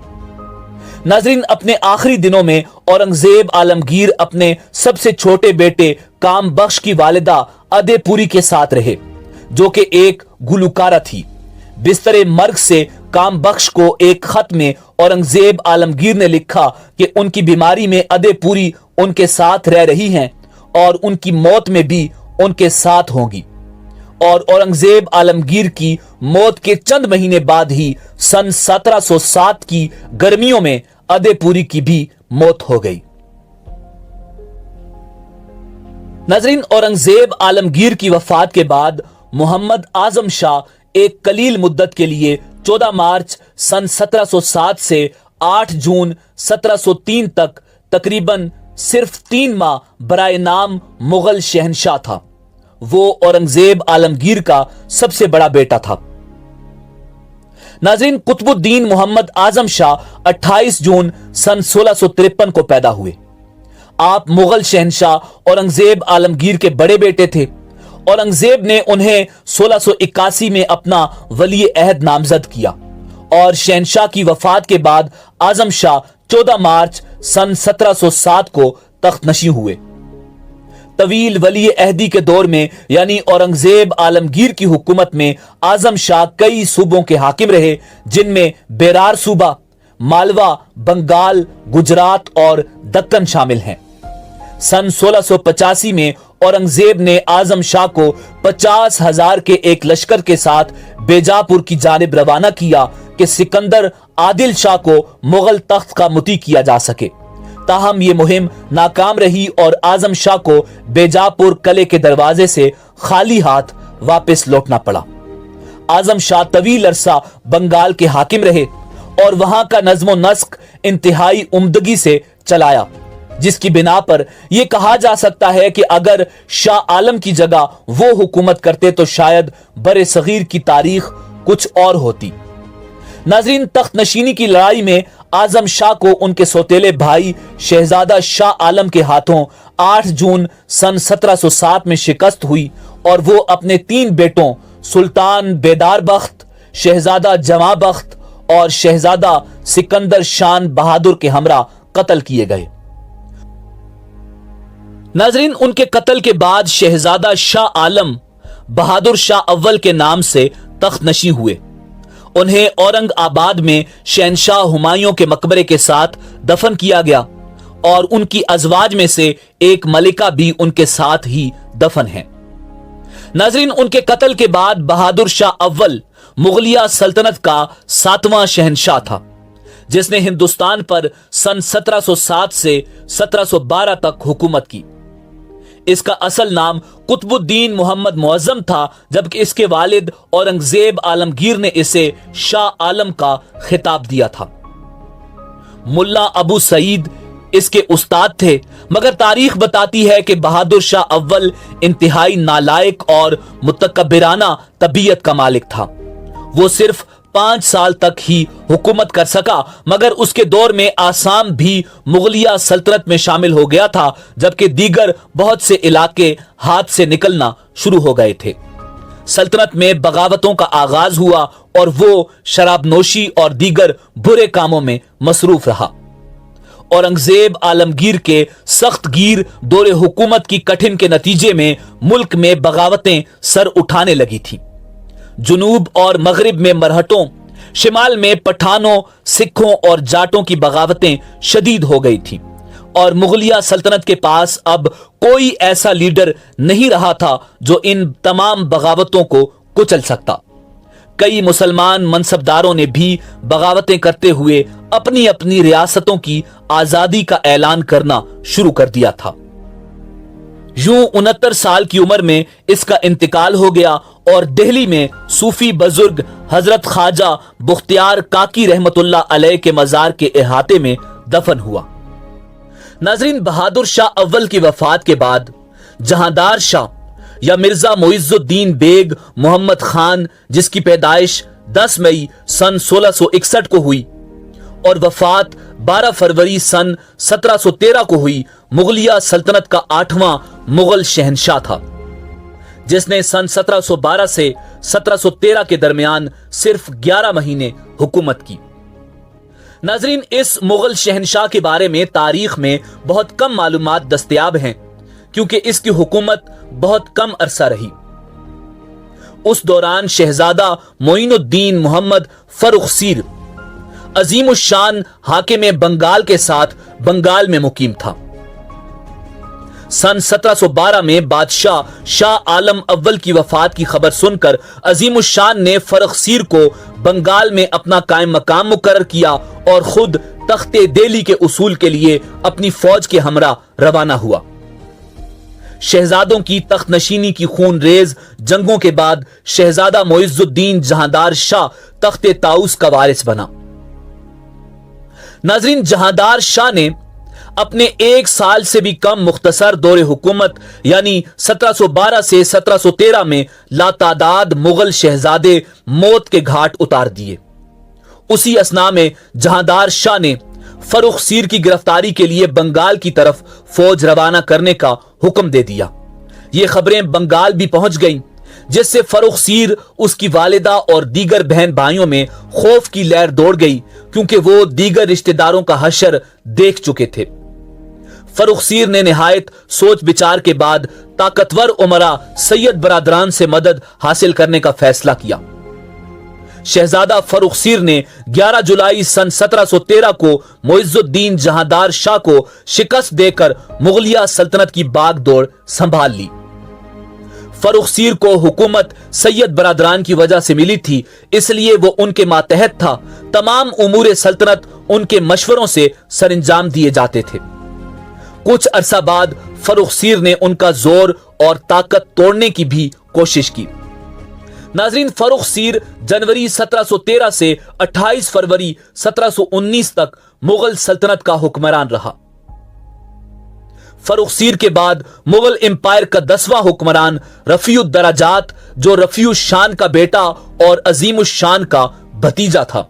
नाजरीन, अपने आखिरी दिनों में औरंगजेब आलमगीर अपने सबसे छोटे बेटे काम बख्श की वालिदा अदेपुरी के साथ रहे, जो कि एक गुलकारा थी। बिस्तरे मर्ग से काम बख्श को एक खत में औरंगजेब आलमगीर ने लिखा कि उनकी बीमारी में अदेपुरी उनके साथ रह रही हैं और उनकी मौत में भी उनके साथ होंगी। और औरंगजेब आलमगीर की मौत के चंद महीने बाद ही सन 1707 की गर्मियों में अदेपुरी की भी मौत हो गई। नाजरीन, औरंगजेब आलमगीर की वफात के बाद मोहम्मद आजम शाह एक कलील मुद्दत के लिए 14 मार्च सन 1707 से 8 जून 1703 तक तकरीबन सिर्फ 3 माह बराए नाम मुगल शहनशाह था। वो औरंगजेब आलमगीर का सबसे बड़ा बेटा था। नाज़रीन, कुतुबुद्दीन मोहम्मद आजम शाह 28 जून सन 1653 को पैदा हुए। आप मुगल शहनशाह औरंगजेब आलमगीर के बड़े बेटे थे। औरंगजेब ने उन्हें 1681 में अपना वली अहद नामजद किया और शहनशाह की वफात के बाद आजम शाह 14 मार्च सन 1707 को तख्तनशी हुए। तवील वली अहदी के दौर में यानी औरंगजेब आलमगीर की हुकूमत में आजम शाह कई सूबों के हाकिम रहे, जिनमें बेरार सूबा, मालवा, बंगाल, गुजरात और दक्कन शामिल हैं। सन 1685 में औरंगजेब ने आजम शाह को 50,000 के एक लश्कर के साथ बेजापुर की जानिब रवाना किया कि सिकंदर आदिल शाह को मुगल तख्त का मुती किया जा सके। ताहम ये मुहिम नाकाम रही और आजम शाह को बेजापुर किले के दरवाजे से खाली हाथ वापस लौटना पड़ा। आजम शाह तवील अरसा बंगाल के हाकिम रहे और वहां का नज्मो नस्क इंतहाई उम्दगी से चलाया, जिसकी बिना पर यह कहा जा सकता है कि अगर शाह आलम की जगह वो हुकूमत करते तो शायद बरे सगीर की तारीख कुछ और होती। नाजरीन, तख्त नशीनी की लड़ाई में आजम शाह को उनके सौतेले भाई शहजादा शाह आलम के हाथों 8 जून सन 1707 में शिकस्त हुई और वो अपने 3 बेटों सुल्तान बेदार बख्त, शहजादा जमा बख्त और शहजादा सिकंदर शान बहादुर के हमरा कत्ल किए गए। नाजरीन, उनके कत्ल के बाद शहजादा शाह आलम बहादुर शाह अव्वल के नाम से तख्त नशी हुए। उन्हें औरंगाबाद में शहनशाह हुमायूं के मकबरे के साथ दफन किया गया और उनकी अजवाज में से एक मलिका भी उनके साथ ही दफन है। नाजरीन, उनके कत्ल के बाद बहादुर शाह अव्वल मुगलिया सल्तनत का 7वां शहनशाह था, जिसने हिंदुस्तान पर सन 1707 से 1712 तक हुकूमत की। इसका असल नाम कुतुबुद्दीन मोहम्मद मुअज्जम था, जबकि इसके वालिद औरंगजेब आलमगीर ने इसे शाह आलम का खिताब दिया था। मुल्ला अबू सईद इसके उस्ताद थे, मगर तारीख बताती है कि बहादुर शाह अव्वल इंतहाई नालायक और मुतकब्बिराना तबीयत का मालिक था। वो सिर्फ 5 साल तक ही हुकूमत कर सका, मगर उसके दौर में आसाम भी मुगलिया सल्तनत में शामिल हो गया था, जबकि दीगर बहुत से इलाके हाथ से निकलना शुरू हो गए थे। सल्तनत में बगावतों का आगाज हुआ और वो शराबनोशी और दीगर बुरे कामों में मसरूफ रहा। औरंगजेब आलमगीर के सख्त गिर दौरे हुकूमत की कठिन के नतीजे में मुल्क में बगावतें सर उठाने लगी थी। जुनूब और मगरिब में मरहटों, शिमाल में पठानों, सिखों और जाटों की बगावतें शदीद हो गई थी اور مغلیہ سلطنت کے پاس اب کوئی ایسا لیڈر نہیں رہا تھا جو ان تمام بغاوتوں کو کچل سکتا۔ کئی مسلمان منصبداروں نے بھی بغاوتیں کرتے ہوئے اپنی اپنی ریاستوں کی آزادی کا اعلان کرنا شروع کر دیا تھا۔ یوں 69 سال کی عمر میں اس کا انتقال ہو گیا اور دہلی میں صوفی بزرگ حضرت خواجہ بختیار کاکی رحمت اللہ علیہ کے مزار کے احاطے میں دفن ہوا۔ ناظرین، بہادر شاہ اول کی وفات کے بعد جہاندار شاہ یا مرزا معز الدین بیگ محمد خان، جس کی پیدائش 10 مئی سن 1661 کو ہوئی اور وفات 12 فروری سن 1713 کو ہوئی، مغلیہ سلطنت کا 8واں مغل شہنشاہ تھا، جس نے سن 1712 سے 1713 کے درمیان صرف 11 مہینے حکومت کی۔ ناظرین، اس مغل شہنشاہ کے بارے میں تاریخ میں بہت کم معلومات دستیاب ہیں کیونکہ اس کی حکومت بہت کم عرصہ رہی۔ اس دوران شہزادہ معین الدین محمد فرخسیر عظیم الشان حاکم بنگال کے ساتھ بنگال میں مقیم تھا۔ سن 1712 میں بادشاہ شاہ عالم اول کی وفات کی خبر سن کر عظیم الشان نے فرخسیر کو بنگال میں اپنا قائم مقام مقرر کیا اور خود تخت دہلی کے اصول کے لیے اپنی فوج کے ہمراہ روانہ ہوا۔ شہزادوں کی تخت نشینی کی خون ریز جنگوں کے بعد شہزادہ معز الدین جہاندار شاہ تخت طاؤس کا وارث بنا۔ ناظرین، جہاندار شاہ نے اپنے 1 سال سے بھی کم مختصر دور حکومت یعنی 1712 سے 1713 میں لاتعداد مغل شہزادے موت کے گھاٹ اتار دیے۔ اسی اثناء میں جہاندار شاہ نے فرخسیر کی گرفتاری کے لیے بنگال کی طرف فوج روانہ کرنے کا حکم دے دیا۔ یہ خبریں بنگال بھی پہنچ گئیں، جس سے فرخسیر، اس کی والدہ اور دیگر بہن بھائیوں میں خوف کی لہر دوڑ گئی کیونکہ وہ دیگر رشتہ داروں کا حشر دیکھ چکے تھے۔ فرخسیر نے نہایت سوچ بچار کے بعد طاقتور امراء سید برادران سے مدد حاصل کرنے کا فیصلہ کیا۔ شہزادہ فرخسیر نے 11 جولائی سن 1713 کو معز الدین جہاندار شاہ کو شکست دے کر مغلیہ سلطنت کی باغ دوڑ سنبھال لی۔ فرخسیر کو حکومت سید برادران کی وجہ سے ملی تھی، اس لیے وہ ان کے ماتحت تھا۔ تمام امور سلطنت ان کے مشوروں سے سر انجام دیے جاتے تھے۔ کچھ عرصہ بعد فرخسیر نے ان کا زور اور طاقت توڑنے کی بھی کوشش کی۔ ناظرین، فرخسیر جنوری 1713 سے 28 فروری 1719 تک مغل سلطنت کا حکمران رہا۔ فرخسیر کے بعد مغل امپائر کا 10واں حکمران رفیع الدرجات، جو رفیع الشان کا بیٹا اور عظیم الشان کا بھتیجا تھا،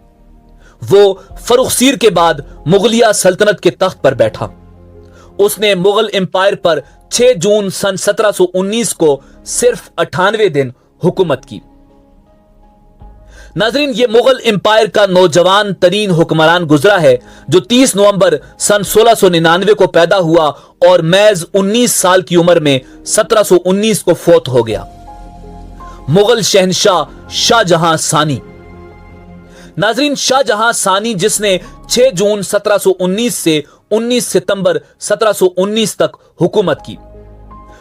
وہ فرخسیر کے بعد مغلیہ سلطنت کے تخت پر بیٹھا۔ اس نے مغل امپائر پر 6 جون سن 1719 کو صرف 98 دن حکومت کی۔ ناظرین، یہ مغل امپائر کا نوجوان ترین حکمران گزرا ہے جو 30 نومبر سن 1699 کو پیدا ہوا اور محض 19 سال کی عمر میں 1719 کو فوت ہو گیا۔ مغل شہنشاہ شاہ جہاں ثانی۔ ناظرین، شاہ جہاں ثانی، جس نے 6 جون 1719 سے 19 ستمبر 1719 تک حکومت کی۔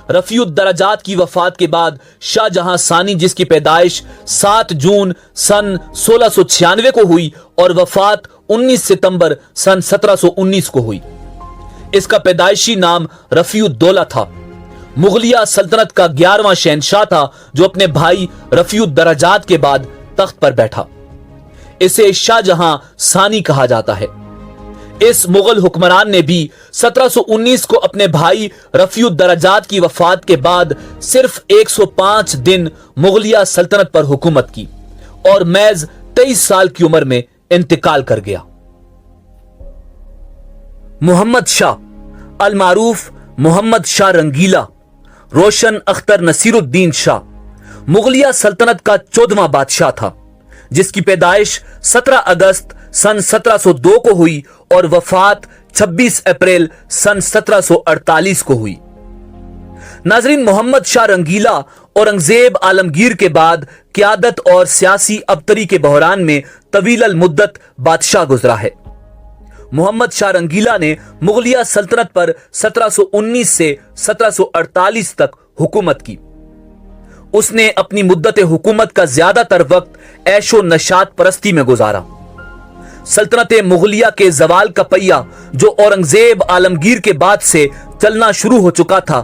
رفیع الدرجات کی وفات کے بعد شاہ جہاں ثانی، جس کی پیدائش 7 جون سن 1696 کو ہوئی اور وفات 19 ستمبر سن 1719 کو ہوئی، اس کا پیدائشی نام رفیع الدولہ تھا۔ مغلیہ سلطنت کا 11واں شہنشاہ تھا جو اپنے بھائی رفیع الدرجات کے بعد تخت پر بیٹھا۔ اسے شاہ جہاں ثانی کہا جاتا ہے۔ اس مغل حکمران نے بھی 1719 کو اپنے بھائی رفیع الدرجات کی وفات کے بعد صرف 105 دن مغلیہ سلطنت پر حکومت کی اور محض 23 سال کی عمر میں انتقال کر گیا۔ محمد شاہ المعروف محمد شاہ رنگیلا روشن اختر نصیر الدین شاہ مغلیہ سلطنت کا 14واں بادشاہ تھا، جس کی پیدائش 17 اگست سن 1702 کو ہوئی اور وفات 26 اپریل سن 1748 کو ہوئی۔ ناظرین، محمد شاہ رنگیلا اورنگزیب عالمگیر کے بعد قیادت اور سیاسی ابتری کے بحران میں طویل المدت بادشاہ گزرا ہے۔ मोहम्मद शाह रंगीला ने मुगलिया सल्तनत पर 1719 से 1748 तक हुकूमत की। उसने अपनी मुद्दत हुकूमत का ज्यादातर वक्त ऐशो नशात परस्ती में गुजारा। सल्तनत मुगलिया के जवाल का पहिया जो औरंगजेब आलमगीर के बाद से चलना शुरू हो चुका था,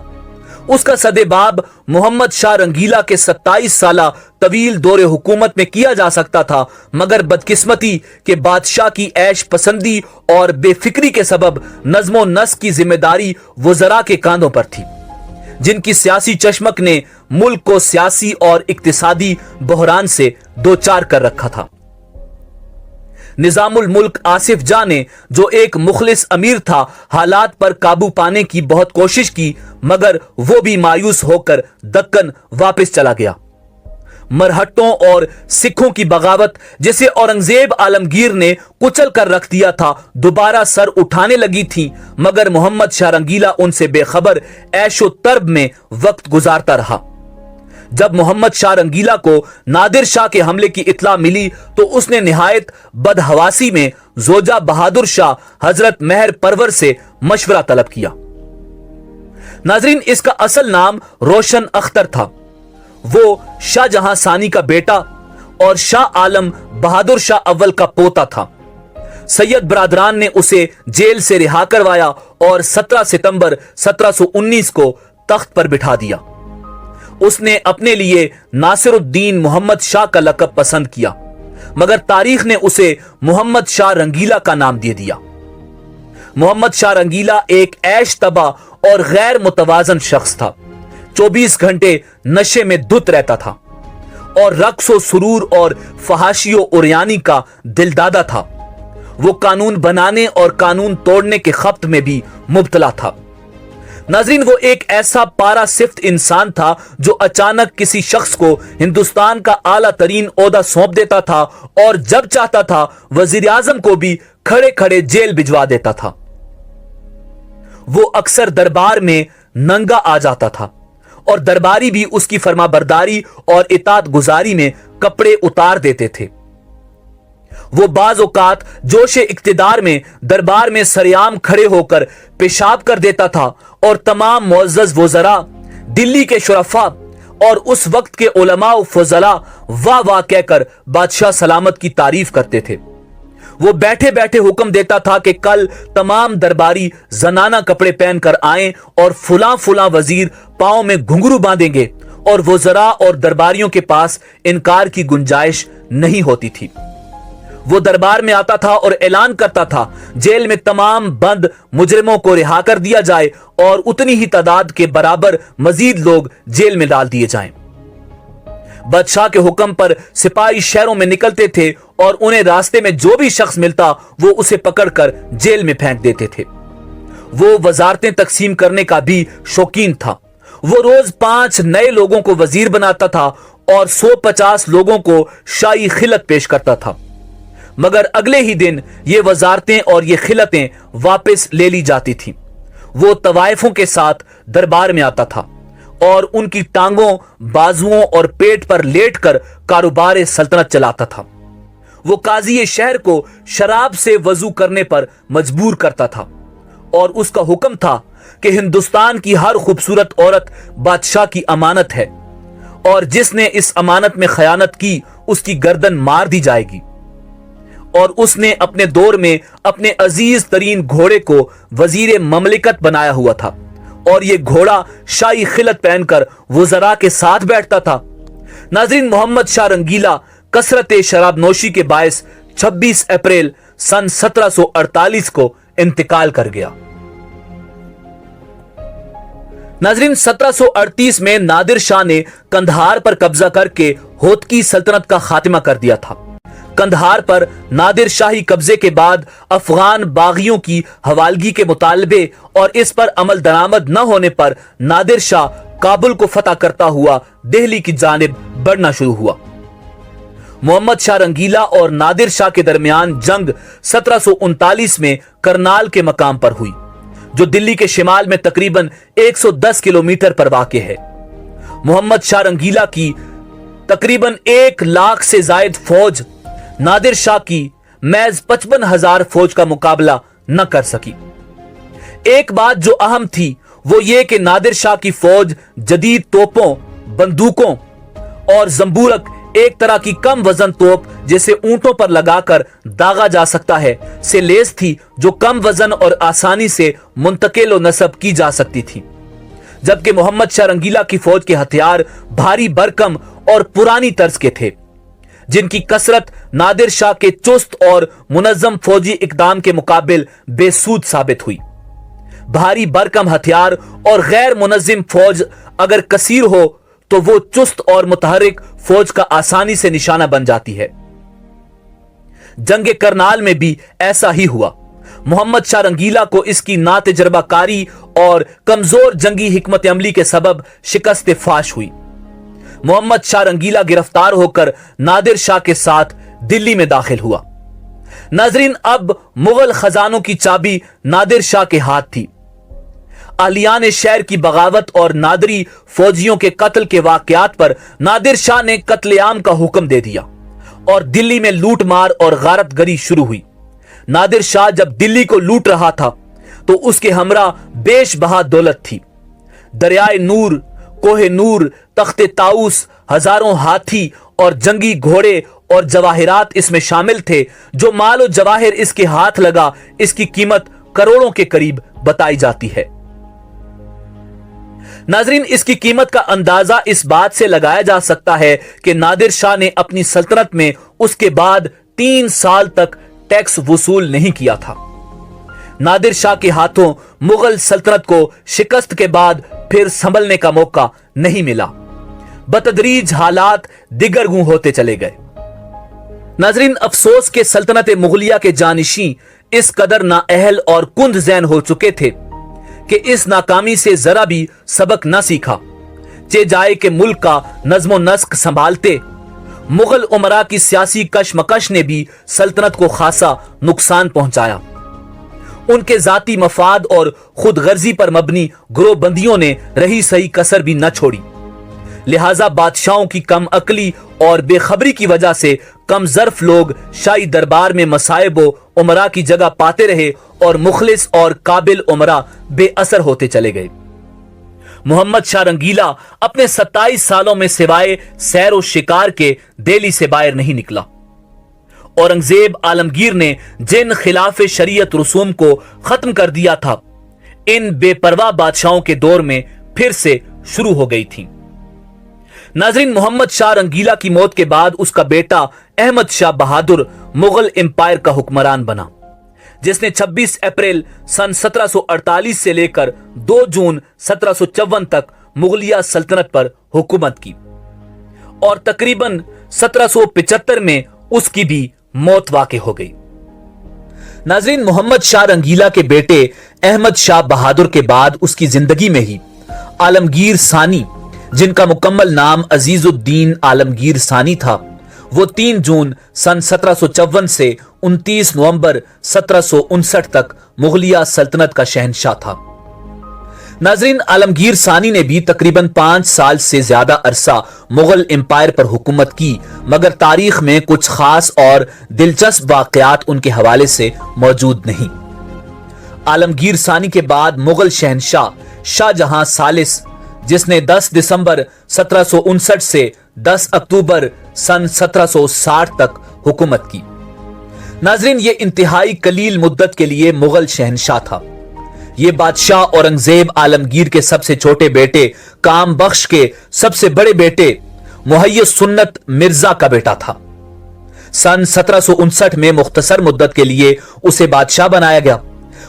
उसका सदेबाब मोहम्मद शाह रंगीला के 27 साला तवील दौरे हुकूमत में किया जा सकता था, मगर बदकिस्मती के बादशाह की ऐश पसंदी और बेफिक्री के सबब नज़्मो नस्क की जिम्मेदारी वज़रा के कांधों पर थी, जिनकी सियासी चश्मक ने मुल्क को सियासी और इक्तिसादी बहरान से दो चार कर रखा था। निजामुल मुल्क आसिफ जाह ने, जो एक मुखलिस अमीर था, हालात पर काबू पाने की बहुत कोशिश की, मगर वो भी मायूस होकर दक्कन वापस चला गया। मरहट्टों और सिखों की बगावत, जिसे औरंगजेब आलमगीर ने कुचल कर रख दिया था, दोबारा सर उठाने लगी थी, मगर मोहम्मद शाह रंगीला उनसे बेखबर ऐशो तर्ब में वक्त गुजारता रहा। जब मोहम्मद शाह रंगीला को नादिर शाह के हमले की इत्ला मिली तो उसने निहायत बदहवासी में जोजा बहादुर शाह हजरत मेहर परवर से मशवरा तलब किया। नाजरीन, इसका असल नाम रोशन अख्तर था। वो शाहजहां सानी का बेटा और शाह आलम बहादुर शाह अव्वल का पोता था। सैयद बरादरान ने उसे जेल से रिहा करवाया और 17 सितंबर 1719 को तख्त पर बिठा दिया। उसने अपने लिए नासिरुद्दीन मोहम्मद शाह का लक़ब पसंद किया, मगर तारीख ने उसे मोहम्मद शाह रंगीला का नाम दे दिया। मोहम्मद शाह रंगीला एक ऐश तबा और गैर मुतवाजन शख्स था। 24 घंटे नशे में धुत रहता था और रक्स व सुरूर और फहाशियो उरियानी का दिलदादा था। वो कानून बनाने और कानून तोड़ने के खप्त में भी मुब्तला था। नाज़रीन, वो एक ऐसा पारा सिफ्त इंसान था जो अचानक किसी शख्स को हिंदुस्तान का आला तरीन ओहदा सौंप देता था और जब चाहता था वजीर आजम को भी खड़े खड़े जेल भिजवा देता था। वो अक्सर दरबार में नंगा आ जाता था और दरबारी भी उसकी फरमाबरदारी और इताअत गुजारी में कपड़े उतार देते थे। वो बाज औकात जोशे इक्तिदार में दरबार में सरेआम खड़े होकर पेशाब कर देता था और तमाम मुअज़्ज़ज़ वज़रा, दिल्ली के शुरफा और उस वक्त के उलमा व फज़ला वाह वाह कहकर बादशाह सलामत की तारीफ करते थे। वो बैठे बैठे हुक्म देता था कि कल तमाम दरबारी जनाना कपड़े पहनकर आएं और फुला फुला वजीर पांव में घुंघरू बांधेंगे, और वज़रा और दरबारियों के पास इनकार की गुंजाइश नहीं होती थी। वो दरबार में आता था और ऐलान करता था जेल में तमाम बंद मुजरिमों को रिहा कर दिया जाए और उतनी ही तादाद के बराबर मजीद लोग जेल में डाल दिए जाएं। बादशाह के हुक्म पर सिपाही शहरों में निकलते थे और उन्हें रास्ते में जो भी शख्स मिलता वो उसे पकड़कर जेल में फेंक देते थे। वो वजारतें तकसीम करने का भी शौकीन था। वो रोज 5 नए लोगों को वजीर बनाता था और 150 लोगों को शाही खिलत पेश करता था, मगर अगले ही दिन ये वजारतें और ये खिलतें वापस ले ली जाती थीं। वो तवाइफों के साथ दरबार में आता था और उनकी टांगों, बाजुओं और पेट पर लेटकर कारोबार सल्तनत चलाता था। वो काजी शहर को शराब से वजू करने पर मजबूर करता था और उसका हुक्म था कि हिंदुस्तान की हर खूबसूरत औरत बादशाह की अमानत है और जिसने इस अमानत में खयानत की उसकी गर्दन मार दी जाएगी। और उसने अपने दौर में अपने अजीज तरीन घोड़े को वजीर ममलिकत बनाया हुआ था और यह घोड़ा शाही खिलत पहनकर वज़रा के साथ बैठता था। नाज़रीन, मोहम्मद शाह रंगीला कसरत शराब नोशी के बायस 26 अप्रैल सन 1748 को इंतकाल कर गया। नाज़रीन, 1738 में नादिर शाह ने कंधार पर कब्जा करके होतकी सल्तनत का खात्मा कर दिया था। कंधार पर नादिर शाही कब्जे के बाद अफगान बागियों की हवालगी के मुतालबे और इस पर अमल दरामद न होने पर नादिर शाह काबुल को फतह करता हुआ दिल्ली की जानिब बढ़ना शुरू हुआ। मोहम्मद शाह रंगीला और नादिर शाह के दरमियान जंग 1739 में करनाल के मकाम पर हुई, जो दिल्ली के शिमाल में तकरीबन 110 किलोमीटर पर वाक़ है। मोहम्मद शाह रंगीला की तकरीबन 1 लाख से जायद फौज नादिर शाह की महज 55,000 फौज का मुकाबला न कर सकी। एक बात जो अहम थी वो ये कि नादिर शाह की फौज जदीद तोपों, बंदूकों और जंबूरक, एक तरह की कम वजन तोप जिसे ऊंटों पर लगाकर दागा जा सकता है, से लेस थी, जो कम वजन और आसानी से मुंतकिल व नस्ब की जा सकती थी। जबकि मोहम्मद शाह रंगीला की फौज के हथियार भारी भरकम और पुरानी तर्ज के थे, जिनकी कसरत नादिर शाह के चुस्त और मुनज्जम फौजी इकदाम के मुकाबिल बेसूद साबित हुई। भारी भरकम हथियार और गैर मुनज्जिम फौज अगर कसीर हो तो वो चुस्त और मुतहरिक फौज का आसानी से निशाना बन जाती है। जंगे करनाल में भी ऐसा ही हुआ। मोहम्मद शाह रंगीला को इसकी नातजर्बाकारी और कमजोर जंगी हिकमत अमली के सबब शिकस्त फाश हुई। मोहम्मद शाह रंगीला गिरफ्तार होकर नादिर शाह के साथ दिल्ली में दाखिल हुआ। नाजरीन, अब मुगल खजानों की चाबी नादिर शाह के हाथ थी। अहलियान शहर की बगावत और नादरी फौजियों के कत्ल के वाकयात पर नादिर शाह ने कत्लेआम का हुक्म दे दिया और दिल्ली में लूट मार और गारतगरी शुरू हुई। नादिर शाह जब दिल्ली को लूट रहा था तो उसके हमरा बेश बहा दौलत थी। दरियाए नूर, कोहे नूर, तख्ते ताउस, हजारों हाथी और जंगी घोड़े और जवाहिरात इसमें शामिल थे। जो माल और जवाहिर इसके हाथ लगा, इसकी कीमत करोड़ों के करीब बताई जाती है। नाजरीन, इसकी कीमत का अंदाजा इस बात से लगाया जा सकता है कि नादिर शाह ने अपनी सल्तनत में उसके बाद 3 साल तक टैक्स वसूल नहीं किया था। नादिर शाह के हाथों मुगल सल्तनत को शिकस्त के बाद फिर संभलने का मौका नहीं मिला। बतदरीज हालात दिगरगू होते चले गए। नाजरीन, अफसोस के सल्तनत मुगलिया के जानिशी इस कदर नाअहल और कुंद ज़ैन हो चुके थे कि इस नाकामी से जरा भी सबक न सीखा। चे जाए कि मुल्क का नज्मो नस्क संभालते मुगल उमरा की सियासी कशमकश ने भी सल्तनत को खासा नुकसान पहुंचाया। उनके जाती मफाद और खुद गर्जी पर मबनी ग्रोहबंदियों ने रही सही कसर भी न छोड़ी। लिहाजा बादशाहों की कम अकली और बेखबरी की वजह से कम ज़र्फ लोग शाही दरबार में मसाइब उमरा की जगह पाते रहे और मुखलिस और काबिल उमरा बेअसर होते चले गए। मोहम्मद शाह रंगीला अपने 27 सालों में सिवाय सैर और शिकार के दिल्ली से बाहर नहीं निकला। औरंगजेब आलमगीर ने जिन खिलाफ शरीयत रसूम को खत्म कर दिया था, इन बेपरवाह बादशाहों के दौर में फिर से शुरू हो गई थी। नाजरीन, मोहम्मद शाह रंगीला की मौत के बाद उसका बेटा अहमद शाह बहादुर मुगल एम्पायर का हुक्मरान बना, जिसने 26 अप्रैल सन 1748 से लेकर 2 जून 1754 तक मुगलिया सल्तनत पर हुकूमत की और तकरीबन 1775 में उसकी भी मौत वाक़ हो गई। नाजरीन, मोहम्मद शाह रंगीला के बेटे अहमद शाह बहादुर के बाद उसकी जिंदगी में ही आलमगीर सानी, जिनका मुकम्मल नाम अजीजुद्दीन आलमगीर सानी था, वो 3 जून सन 1754 से 29 नवंबर 1759 तक मुगलिया सल्तनत का शहंशाह था। नाजरीन, आलमगीर सानी ने भी तकरीबन 5 साल से ज्यादा अरसा मुगल एम्पायर पर हुकूमत की, मगर तारीख में कुछ खास और दिलचस्प वाकयात उनके हवाले से मौजूद नहीं। आलमगीर सानी के बाद मुगल शहंशाह शाहजहां सालिस, जिसने 10 दिसंबर 1759 से 10 अक्टूबर सन 1760 तक हुकूमत की। नाजरीन, ये इंतहाई कलील मुद्दत के लिए मुगल शहंशाह था। ये बादशाह औरंगजेब आलमगीर के सबसे छोटे बेटे काम बख्श के सबसे बड़े बेटे मुहय्यिस सुन्नत मिर्जा का बेटा था। सन 1759 में मुख्तसर मुद्दत के लिए उसे बादशाह बनाया गया।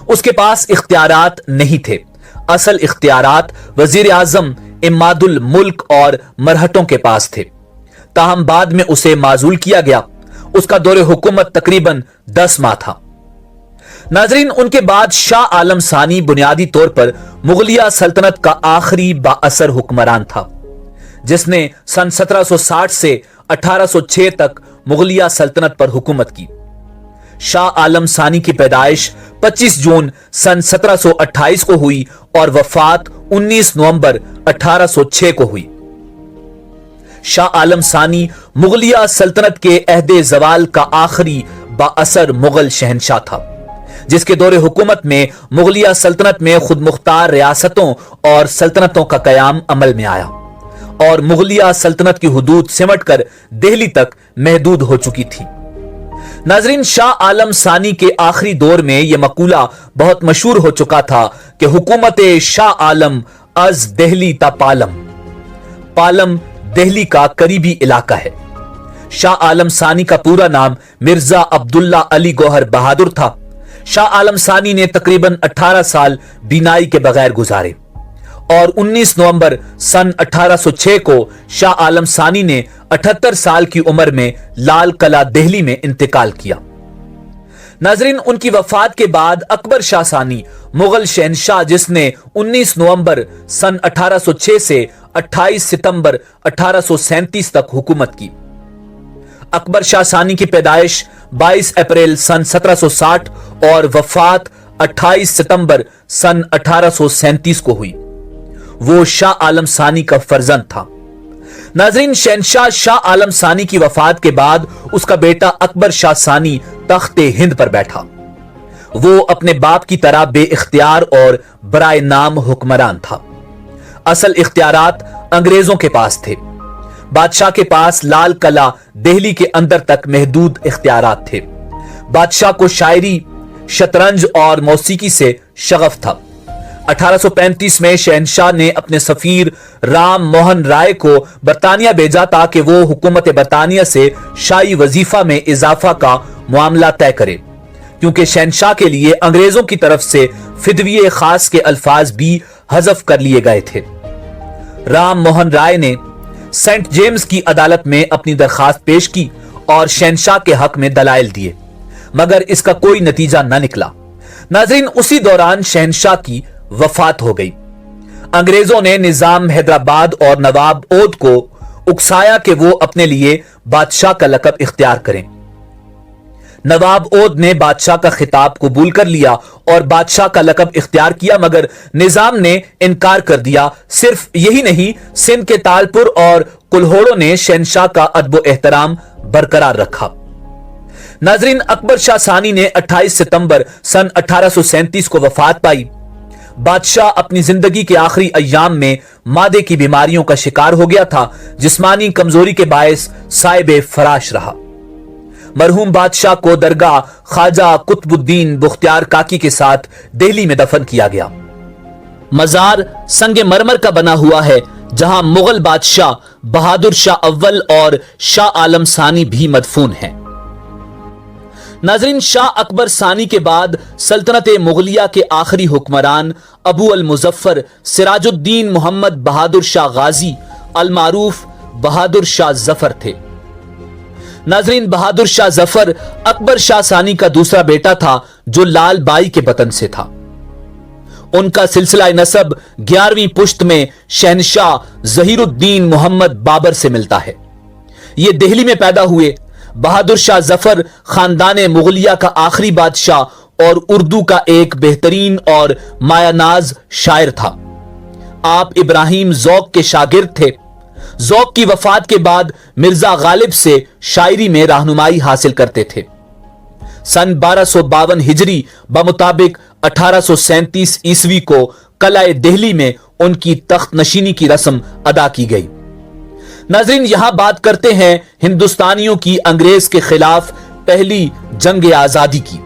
उसके पास इख्तियारात नहीं थे। असल इख्तियारात वजीर आजम इमादुल मुल्क और मरहटों के पास थे। ताहम बाद में उसे माजूल किया गया। उसका दौरे हुकूमत तकरीबन 10 माह था। नाजरीन, उनके बाद शाह आलम सानी बुनियादी तौर पर मुगलिया सल्तनत का आखिरी बाअसर हुक्मरान था, जिसने सन 1760 से 1806 तक मुगलिया सल्तनत पर हुकूमत की। शाह आलम सानी की पैदाइश 25 जून सन 1728 को हुई और वफात 19 नवंबर 1806 को हुई। शाह आलम सानी मुगलिया सल्तनत के अहदे जवाल का आखिरी बाअसर मुगल शहंशाह था। जिसके दौरे हुकूमत में मुगलिया सल्तनत में खुद मुख्तार रियासतों और सल्तनतों का कयाम अमल में आया और मुगलिया सल्तनत की हुदूद सिमट कर दिल्ली तक महदूद हो चुकी थी। नाजरीन, शाह आलम सानी के आखिरी दौर में यह मकूला बहुत मशहूर हो चुका था कि हुकूमत शाह आलम अज दिल्ली ता पालम। पालम दिल्ली का करीबी इलाका है। शाह आलम सानी का पूरा नाम मिर्जा अब्दुल्ला अली गौहर बहादुर था। शाह आलम सानी ने तकरीबन 18 साल बीनाई के बगैर गुजारे और 19 नवंबर सन 1806 को शाह आलम सानी ने 78 साल की उम्र में लाल कला दिल्ली में इंतकाल किया। नाजरीन, उनकी वफात के बाद अकबर शाह सानी मुगल शहनशाह, जिसने 19 नवंबर सन 1806 से 28 सितंबर 1837 तक हुकूमत की। अकबर शाह सानी की पैदाइश 22 अप्रैल सन 1760 और वफात 28 सितंबर सन 1837 को हुई। वो शाह आलम सानी का फर्जंद था। नाजरीन, शहनशाह शाह आलम सानी की वफात के बाद उसका बेटा अकबर शाह सानी तख्ते हिंद पर बैठा। वो अपने बाप की तरह बेइख्तियार और बराए नाम हुक्मरान था। असल इख्तियारात अंग्रेजों के पास थे। बादशाह के पास लाल कला दिल्ली के अंदर तक महदूद इख्तियारात थे। बादशाह को शायरी, शतरंज और मौसीकी से शगफ था। 1835 में शहनशाह ने अपने सफीर राम मोहन राय को बरतानिया भेजा ताकि वो हुकूमत बरतानिया से शाही वजीफा में इजाफा का मामला तय करे, क्योंकि शहनशाह के लिए अंग्रेजों की तरफ से फिदविये खास के अल्फाज भी हज़फ कर लिए गए थे। राम मोहन राय ने सेंट जेम्स की अदालत में अपनी दरखास्त पेश की और शहनशाह के हक में दलाइल दिए, मगर इसका कोई नतीजा न निकला। नाजरीन, उसी दौरान शहनशाह की वफात हो गई। अंग्रेजों ने निजाम हैदराबाद और नवाब ओद को उकसाया कि वो अपने लिए बादशाह का लकब इख्तियार करें। नवाब ओद ने बादशाह का खिताब कबूल कर लिया और बादशाह का लकब इख्तियार किया, मगर निजाम ने इनकार कर दिया। सिर्फ यही नहीं, सिंध के तालपुर और कुल्होड़ों ने शहनशाह का अदब एहतराम बरकरार रखा। नाजरीन, अकबर शाह सानी ने 28 सितंबर सन 1837 को वफात पाई। बादशाह अपनी जिंदगी के आखिरी अय्याम में मादे की बीमारियों का शिकार हो गया था। जिस्मानी कमजोरी के बायस साहिब फराश रहा। मरहूम बादशाह को दरगाह ख्वाजा कुतुबुद्दीन बुख्तियार काकी के साथ दिल्ली में दफन किया गया। मजार संगे मरमर का बना हुआ है, जहां मुगल बादशाह बहादुर शाह अव्वल और शाह आलम सानी भी मदफून हैं। नाजरीन, शाह अकबर सानी के बाद सल्तनत मुगलिया के आखिरी हुक्मरान अबू अल मुजफ्फर सिराजुद्दीन मोहम्मद बहादुर शाह गाजी अल मारूफ बहादुर शाह जफर थे। नाजरीन, बहादुर शाह जफर अकबर शाह सानी का दूसरा बेटा था जो लाल बाई के वतन से था। उनका सिलसिला नसब 11वीं पुश्त में शहनशाह जहीरुद्दीन मोहम्मद बाबर से मिलता है। ये दिल्ली में पैदा हुए। बहादुर शाह जफर खानदान मुगलिया का आखिरी बादशाह और उर्दू का एक बेहतरीन और मायानाज शायर था। आप इब्राहिम ज़ौक़ के शागिर्द थे। ज़ौक़ की वफात के बाद मिर्जा गालिब से शायरी में रहनुमाई हासिल करते थे। सन 1252 हिजरी बमुताबिक 1837 ईस्वी को कलाए दिल्ली में उनकी तख्त नशीनी की रस्म अदा की गई। नाज़रीन, यहां बात करते हैं हिंदुस्तानियों की अंग्रेज के खिलाफ पहली जंग आजादी की।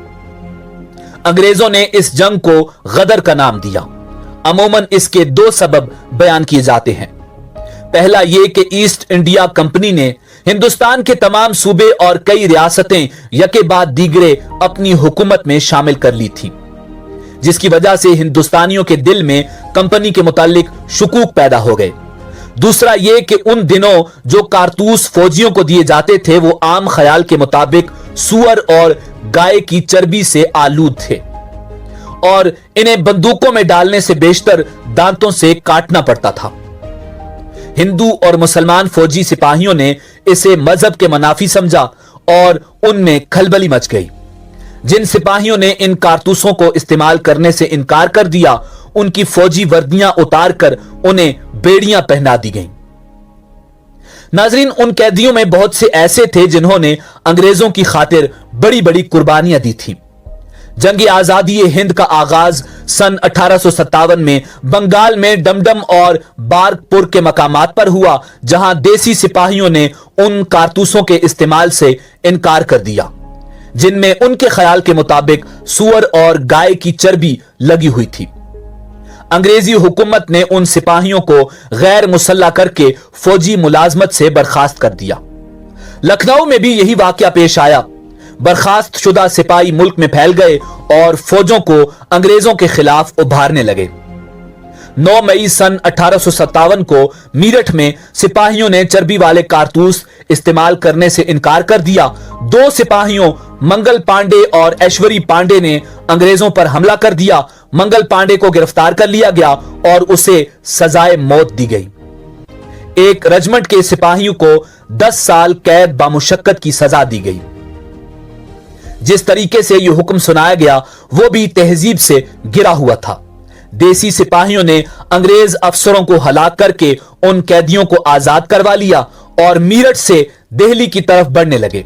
अंग्रेजों ने इस जंग को गदर का नाम दिया। अमूमन इसके दो सबब बयान किए जाते हैं। पहला यह कि ईस्ट इंडिया कंपनी ने हिंदुस्तान के तमाम सूबे और कई रियासतें यके बाद दीगरे अपनी हुकूमत में शामिल कर ली थी, जिसकी वजह से हिंदुस्तानियों के दिल में कंपनी के मुतालिक शुकूक पैदा हो गए। दूसरा यह कि उन दिनों जो कारतूस फौजियों को दिए जाते थे वो आम ख्याल के मुताबिक सुअर और गाय की चर्बी से आलूद थे और इन्हें बंदूकों में डालने से बेशतर दांतों से काटना पड़ता था। हिंदू और मुसलमान फौजी सिपाहियों ने इसे मजहब के मनाफी समझा और उनमें खलबली मच गई। जिन सिपाहियों ने इन कारतूसों को इस्तेमाल करने से इनकार कर दिया, उनकी फौजी वर्दियां उतार कर उन्हें बेड़ियां पहना दी गईं। नाजरीन, उन कैदियों में बहुत से ऐसे थे जिन्होंने अंग्रेजों की खातिर बड़ी बड़ी कुर्बानियां दी थी। जंग आजादी हिंद का आगाज सन 1857 में बंगाल में डमडम और बारकपुर के मकामात पर हुआ, जहां देसी सिपाहियों ने उन कारतूसों के इस्तेमाल से इनकार कर दिया जिनमें उनके ख्याल के मुताबिक सूअर और गाय की चर्बी लगी हुई थी। अंग्रेजी हुकूमत ने उन सिपाहियों को गैर मुसल्ला करके फौजी मुलाजमत से बर्खास्त कर दिया। लखनऊ में भी यही वाकया पेश आया। बर्खास्त शुदा सिपाही मुल्क में फैल गए और फौजों को अंग्रेजों के खिलाफ उभारने लगे। 9 मई सन 1857 को मीरठ में सिपाहियों ने चर्बी वाले कारतूस इस्तेमाल करने से इनकार कर दिया। 2 सिपाहियों मंगल पांडे और ऐश्वरी पांडे ने अंग्रेजों पर हमला कर दिया। मंगल पांडे को गिरफ्तार कर लिया गया और उसे सजाए मौत दी गई। एक रेजिमेंट के सिपाहियों को 10 साल कैद बामुशक्कत की सजा दी गई। जिस तरीके से यह हुक्म सुनाया गया वो भी तहजीब से गिरा हुआ था। देसी सिपाहियों ने अंग्रेज अफसरों को हलाक करके उन कैदियों को आजाद करवा लिया और मीरठ से दिल्ली की तरफ बढ़ने लगे।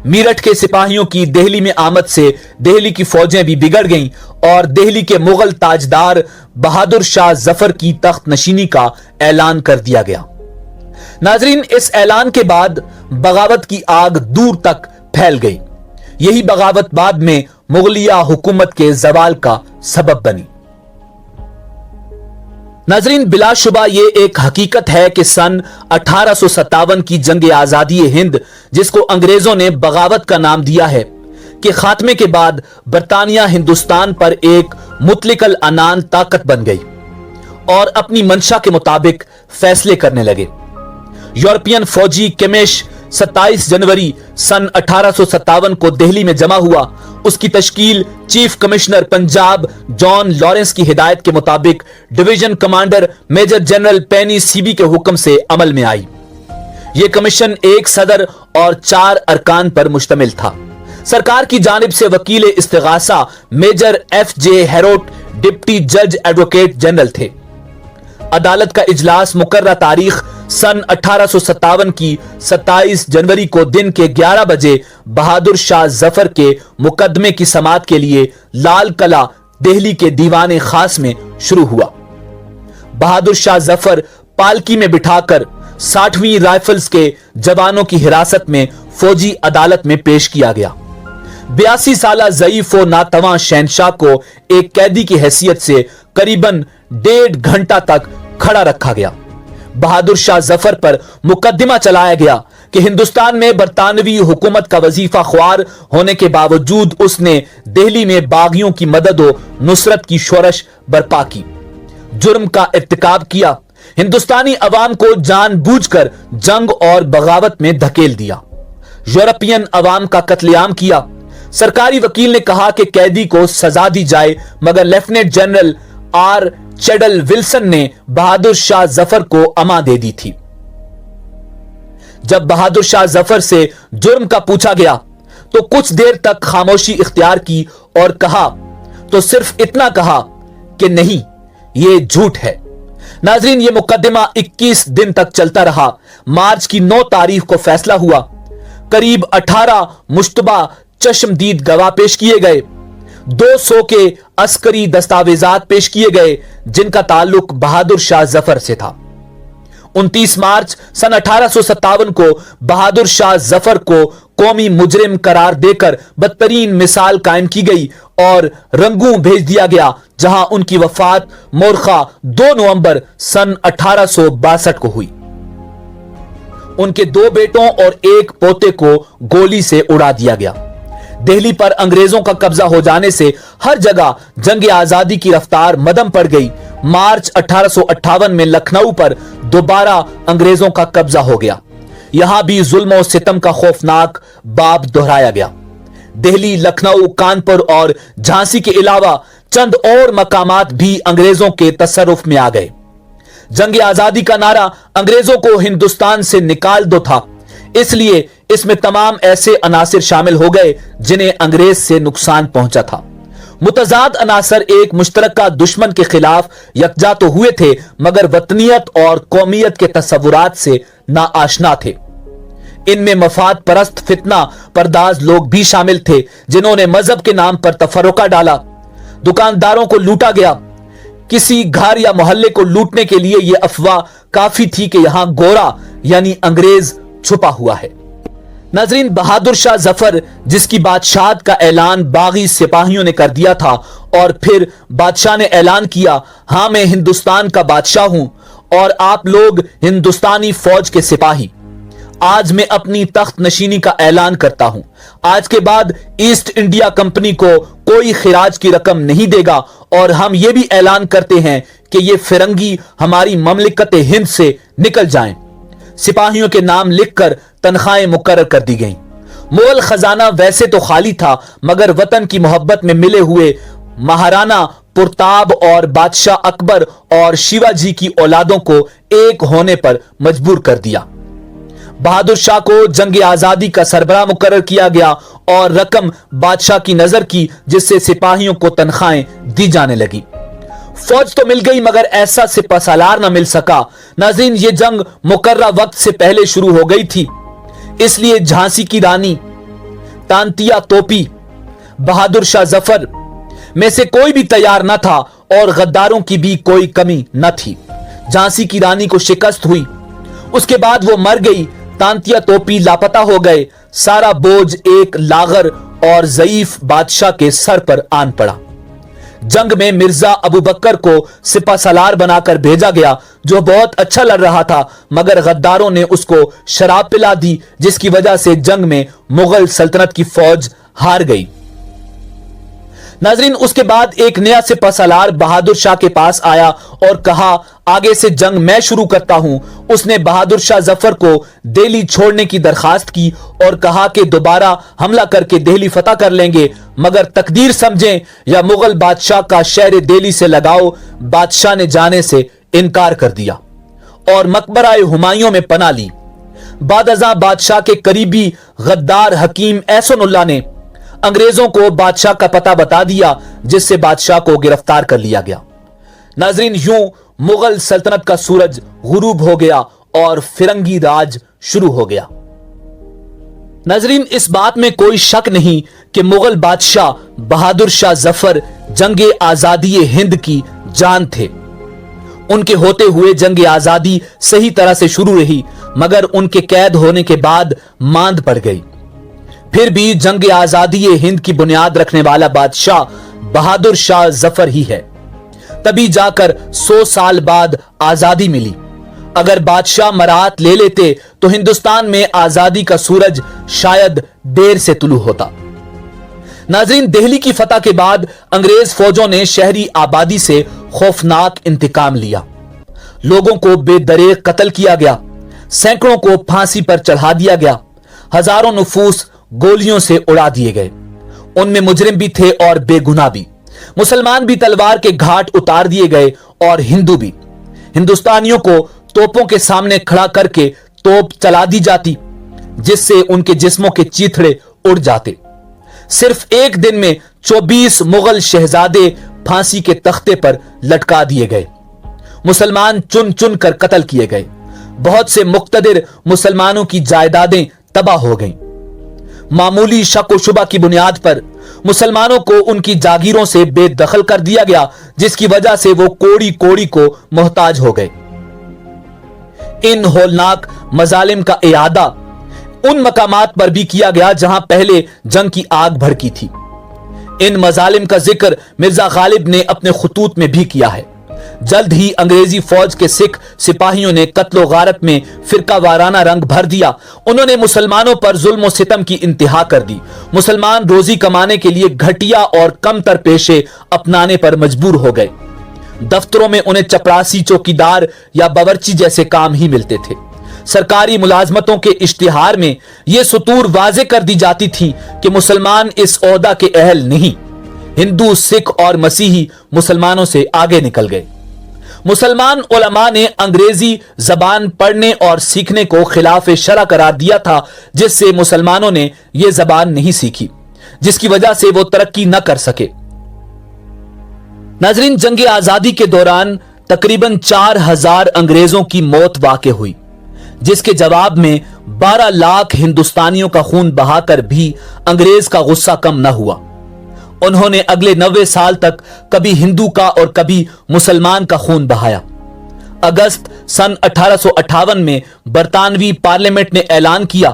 मीरठ के सिपाहियों की दिल्ली में आमद से दिल्ली की फौजें भी बिगड़ गईं और दिल्ली के मुगल ताजदार बहादुर शाह जफर की तख्त नशीनी का ऐलान कर दिया गया। नाजरीन, इस ऐलान के बाद बगावत की आग दूर तक फैल गई। यही बगावत बाद में मुगलिया हुकूमत के जवाल का सबब बनी। नाजरीन, बिलाशुबा ये एक हकीकत है कि सन 1857 की जंग आजादी हिंद, जिसको अंग्रेजों ने बगावत का नाम दिया है, के खात्मे के बाद बरतानिया हिंदुस्तान पर एक मुतलिकल अनान ताकत बन गई और अपनी मंशा के मुताबिक फैसले करने लगे। यूरोपियन फौजी केमेश 27 जनवरी सन 1857 को दिल्ली में जमा हुआ। उसकी तश्कील chief commissioner Punjab John Lawrence की हिदायत के मुताबिक division commander major general Penny CB के हुक्म से अमल में आई। यह कमीशन एक सदर और 4 अरकान पर मुश्तमिल था। सरकार की जानिब से वकील इस्तिगासा मेजर FJ हैरोट डिप्टी जज एडवोकेट जनरल थे। अदालत का इजलास मुकर्रर तारीख सन 1857 की 27 जनवरी को दिन के 11 बजे बहादुर शाह जफर के मुकदमे की समाअत के लिए लाल कला दिल्ली के दीवाने खास में शुरू हुआ। बहादुर शाह जफर पालकी में बिठाकर 60वीं राइफल्स के जवानों की हिरासत में फौजी अदालत में पेश किया गया। 82 साला ज़ईफ व नातवा शहनशाह को एक कैदी की हैसियत से करीबन 1.5 घंटा तक खड़ा रखा गया। बहादुर शाह जफर पर मुकदमा चलाया गया कि हिंदुस्तान में बरतानवी हुकूमत का वजीफा ख्वार होने के बावजूद उसने दिल्ली में बागियों की मदद और नुसरत की शोरश बर्पा की, जुर्म का इर्तिकाब किया, हिंदुस्तानी अवाम को जानबूझकर जंग और बगावत में धकेल दिया, यूरोपियन अवाम का कत्लेआम किया। सरकारी वकील ने कहा कि कैदी को सजा दी जाए, मगर लेफ्टिनेंट जनरल R. चेडल विल्सन ने बहादुर शाह जफर को अमा दे दी थी। जब बहादुर शाह जफर से जुर्म का पूछा गया तो कुछ देर तक खामोशी इख्तियार की और कहा तो सिर्फ इतना कहा कि नहीं, यह झूठ है। नाजरीन, यह मुकदमा 21 दिन तक चलता रहा। मार्च की 9 तारीख को फैसला हुआ। करीब 18 मुश्तबा चश्मदीद गवाह पेश किए गए। 200 के अस्करी दस्तावेजात पेश किए गए जिनका ताल्लुक बहादुर शाह जफर से था। 29 मार्च सन 1857 को बहादुर शाह जफर को कौमी मुजरिम करार देकर बदतरीन मिसाल कायम की गई और रंगून भेज दिया गया, जहां उनकी वफात मोरखा 2 नवंबर सन 1862 को हुई। उनके 2 बेटों और 1 पोते को गोली से उड़ा दिया गया। दिल्ली पर अंग्रेजों का कब्जा हो जाने से हर जगह जंग आजादी की रफ्तार मदम पड़ गई। मार्च 1858 में लखनऊ पर दोबारा अंग्रेजों का कब्जा हो गया। यहां भी जुल्म और सितम का खौफनाक बाब दोहराया गया। दिल्ली, लखनऊ, कानपुर और झांसी के अलावा चंद और मकामात भी अंग्रेजों के तसर्रुफ में आ गए। जंग आजादी का नारा अंग्रेजों को हिंदुस्तान से निकाल दो था, इसलिए इसमें तमाम ऐसे अनासिर शामिल हो गए जिन्हें अंग्रेज से नुकसान पहुंचा था। मुतजाद अनासर एक मुश्तरका दुश्मन के खिलाफ यकजा तो हुए थे, मगर वतनियत और कौमियत के तस्वुरात से नाआशना थे। इनमें मफाद परस्त फितना परदाज लोग भी शामिल थे जिन्होंने मजहब के नाम पर तफर्रुका डाला। दुकानदारों को लूटा गया। किसी घर या मोहल्ले को लूटने के लिए यह अफवाह काफी थी कि यहां गोरा यानी अंग्रेज छुपा हुआ है। नाजरीन, बहादुर शाह जफर जिसकी बादशाहत का ऐलान बागी सिपाहियों ने कर दिया था और फिर बादशाह ने ऐलान किया, हां मैं हिंदुस्तान का बादशाह हूं और आप लोग हिंदुस्तानी फौज के सिपाही। आज मैं अपनी तख्त नशीनी का ऐलान करता हूं। आज के बाद ईस्ट इंडिया कंपनी को कोई खिराज की रकम नहीं देगा और हम यह भी ऐलान करते हैं कि ये फिरंगी हमारी ममलिकत हिंद से निकल जाएं। सिपाहियों के नाम लिखकर तनख्वाहें मुकर्रर कर दी गईं। मुगल खजाना वैसे तो खाली था, मगर वतन की मोहब्बत में मिले हुए महाराणा पुरताब और बादशाह अकबर और शिवाजी की औलादों को एक होने पर मजबूर कर दिया। बहादुर शाह को जंग आजादी का सरबराह मुकर्रर किया गया और रकम बादशाह की नजर की, जिससे सिपाहियों को तनख्वाहें दी जाने लगी। फौज तो मिल गई मगर ऐसा सिपह सालार न मिल सका। नाज़रीन, ये जंग मुकर्रर वक्त से पहले शुरू हो गई थी, इसलिए झांसी की रानी तांतिया तोपी बहादुर शाह जफर में से कोई भी तैयार न था और गद्दारों की भी कोई कमी न थी। झांसी की रानी को शिकस्त हुई, उसके बाद वो मर गई। तांतिया तोपी लापता हो गए। सारा बोझ एक लागर और ज़ईफ बादशाह के सर पर आन पड़ा। जंग में मिर्जा अबू बकर को सिपह सालार बनाकर भेजा गया, जो बहुत अच्छा लड़ रहा था, मगर गद्दारों ने उसको शराब पिला दी, जिसकी वजह से जंग में मुगल सल्तनत की फौज हार गई। नाजरीन, उसके बाद एक नया सिपह सालार बहादुर शाह के पास आया और कहा, आगे से जंग मैं शुरू करता हूं। उसने बहादुर शाह जफर को दिल्ली छोड़ने की दरखास्त की और कहा कि दोबारा हमला करके दिल्ली फतह कर लेंगे, मगर तकदीर समझें या मुगल बादशाह का शहर दिल्ली से लगाओ। बादशाह ने जाने से इनकार कर दिया और मकबरा हुमायूं में पनाह ली। बादशाह बादशाह के करीबी गद्दार हकीम एहसानुल्लाह ने अंग्रेजों को बादशाह का पता बता दिया, जिससे बादशाह को गिरफ्तार कर लिया गया। नाजरीन, यूं मुगल सल्तनत का सूरज गुरूब हो गया और फिरंगी राज शुरू हो गया। नाजरीन, इस बात में कोई शक नहीं कि मुगल बादशाह बहादुर शाह जफर जंगे आजादी हिंद की जान थे। उनके होते हुए जंग आजादी सही तरह से शुरू रही, मगर उनके कैद होने के बाद मांद पड़ गई। फिर भी जंग आजादी हिंद की बुनियाद रखने वाला बादशाह बहादुर शाह जफर ही है। तभी जाकर 100 साल बाद आजादी मिली। अगर बादशाह मराहत ले लेते तो हिंदुस्तान में आजादी का सूरज शायद देर से तुलू होता। नाज़रीन, दिल्ली की फतह के बाद अंग्रेज फौजों ने शहरी आबादी से खौफनाक इंतकाम लिया। लोगों को बेदरेग कत्ल किया गया, सैकड़ों को फांसी पर चढ़ा दिया गया, हजारों नफूस गोलियों से उड़ा दिए गए। उनमें मुजरिम भी थे और बेगुनाह भी। मुसलमान भी तलवार के घाट उतार दिए गए और हिंदू भी। हिंदुस्तानियों को तोपों के सामने खड़ा करके तोप चला दी जाती, जिससे उनके जिस्मों के चीथड़े उड़ जाते। सिर्फ एक दिन में 24 मुगल शहजादे फांसी के तख्ते पर लटका दिए गए। मुसलमान चुन चुन कर कत्ल किए गए। बहुत से मुक्तदिर मुसलमानों की जायदादें तबाह हो गईं। मामूली शक व शुबा की बुनियाद पर मुसलमानों को उनकी जागीरों से बेदखल कर दिया गया, जिसकी वजह से वो कोड़ी कोड़ी को मोहताज हो गए। इन होलनाक मजालिम का इयादा उन मकामात पर भी किया गया जहां पहले जंग की आग भड़की थी। इन मजालिम का जिक्र मिर्जा गालिब ने अपने खुतूत में भी किया है। जल्द ही अंग्रेजी फौज के सिख सिपाहियों ने कत्लो गारत में फिरका वाराना रंग भर दिया। उन्होंने मुसलमानों पर जुल्म सितम की इंतहा कर दी। मुसलमान रोजी कमाने के लिए घटिया और कमतर पेशे अपनाने पर मजबूर हो गए। दफ्तरों में उन्हें चपरासी, चौकीदार या बावर्ची जैसे काम ही मिलते थे। सरकारी मुलाजमतों के इश्तिहार में यह सुतूर वाजे कर दी जाती थी कि मुसलमान इस ओहदा के अहल नहीं। हिंदू, सिख और मसीही मुसलमानों से आगे निकल गए। मुसलमान उलमा ने अंग्रेजी जबान पढ़ने और सीखने को खिलाफ शरा करार दिया था, जिससे मुसलमानों ने यह जबान नहीं सीखी, जिसकी वजह से वो तरक्की न कर सके। नाजरीन, जंग आजादी के दौरान तकरीबन 4000 अंग्रेजों की मौत वाक़ हुई, जिसके जवाब में 12 लाख हिंदुस्तानियों का खून बहाकर भी अंग्रेज का गुस्सा कम न हुआ। उन्होंने अगले 90 साल तक कभी हिंदू का और कभी मुसलमान का खून बहाया। अगस्त सन 1858 में बरतानवी पार्लियामेंट ने ऐलान किया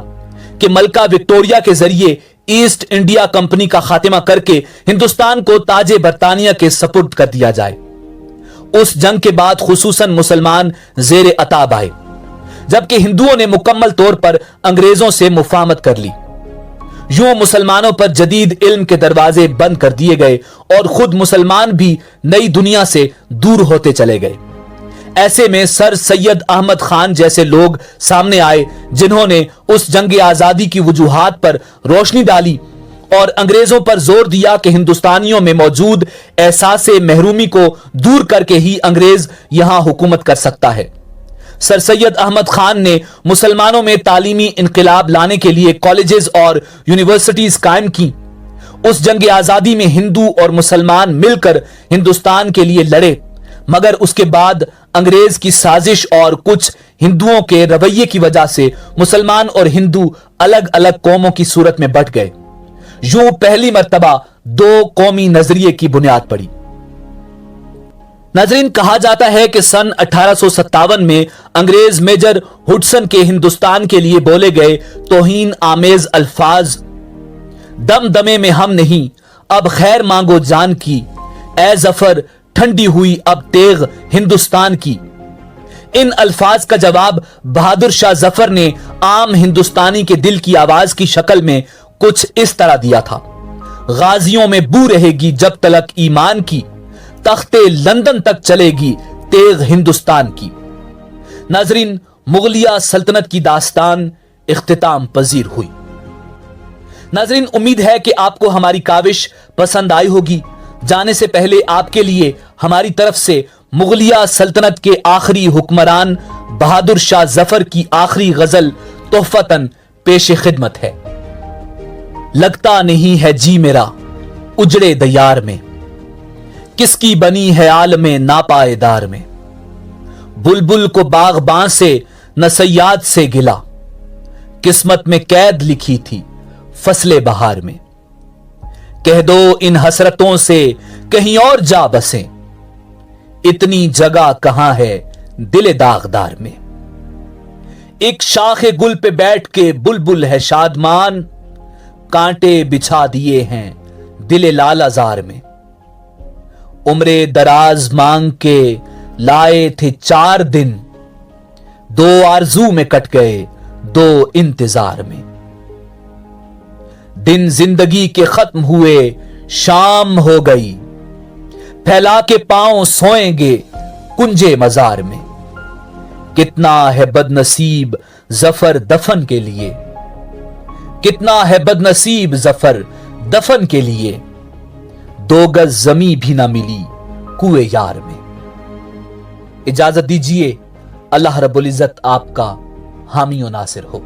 कि मलका विक्टोरिया के जरिए ईस्ट इंडिया कंपनी का खात्मा करके हिंदुस्तान को ताजे बरतानिया के सपुर्द कर दिया जाए। उस जंग के बाद खुसूसन मुसलमान जेर अताब आए, जबकि हिंदुओं ने मुकम्मल तौर पर अंग्रेजों से मुफाहमत कर ली। यूं मुसलमानों पर जदीद इल्म के दरवाजे बंद कर दिए गए और खुद मुसलमान भी नई दुनिया से दूर होते चले गए। ऐसे में सर सैयद अहमद खान जैसे लोग सामने आए, जिन्होंने उस जंग आजादी की वजूहात पर रोशनी डाली और अंग्रेजों पर जोर दिया कि हिंदुस्तानियों में मौजूद एहसासे महरूमी को दूर करके ही अंग्रेज यहां हुकूमत कर सकता है। सर सैयद अहमद खान ने मुसलमानों में तालीमी इनकलाब लाने के लिए कॉलेजेस और यूनिवर्सिटीज कायम की। उस जंग आजादी में हिंदू और मुसलमान मिलकर हिंदुस्तान के लिए लड़े, मगर उसके बाद अंग्रेज की साजिश और कुछ हिंदुओं के रवैये की वजह से मुसलमान और हिंदू अलग अलग कौमों की सूरत में बंट गए। यूं पहली मर्तबा दो कौमी नजरिए की बुनियाद पड़ी। नाज़रीन, कहा जाता है कि सन 1857 में अंग्रेज मेजर हुडसन के हिंदुस्तान के लिए बोले गए तौहीन आमेज अल्फाज, दम दमे में हम नहीं अब खैर मांगो जान की, ए जफर ठंडी हुई अब तेग हिंदुस्तान की। इन अल्फाज का जवाब बहादुर शाह जफर ने आम हिंदुस्तानी के दिल की आवाज की शक्ल में कुछ इस तरह दिया था: गाजियों में बू रहेगी जब तलक ईमान की, तख्ते लंदन तक चलेगी तेग हिंदुस्तान की। नाजरीन, मुगलिया सल्तनत की दास्तान इख्तिताम पजीर हुई। नाजरीन, उम्मीद है कि आपको हमारी काविश पसंद आई होगी। जाने से पहले आपके लिए हमारी तरफ से मुगलिया सल्तनत के आखिरी हुक्मरान बहादुर शाह जफर की आखिरी गजल तोहफतन पेश खिदमत है। लगता नहीं है जी मेरा उजड़े दयार में, किसकी बनी है आलमे नापायदार में। बुलबुल को बागबां से न सयाद से गिला, किस्मत में कैद लिखी थी फसले बहार में। कह दो इन हसरतों से कहीं और जा बसें, इतनी जगह कहां है दिल दागदार में। एक शाखे गुल पे बैठ के बुलबुल है शादमान, कांटे बिछा दिए हैं दिल लालाजार में। उम्रे दराज मांग के लाए थे 4 दिन, 2 आरजू में कट गए 2 इंतजार में। दिन जिंदगी के खत्म हुए शाम हो गई, फैला के पांव सोएंगे कुंजे मजार में। कितना है बदनसीब जफर दफन के लिए, कितना है बदनसीब जफर दफन के लिए। 2 गज जमी भी ना मिली कुए यार में। इजाजत दीजिए, अल्लाह रब्बुल इज्जत आपका हामी और नासिर हो।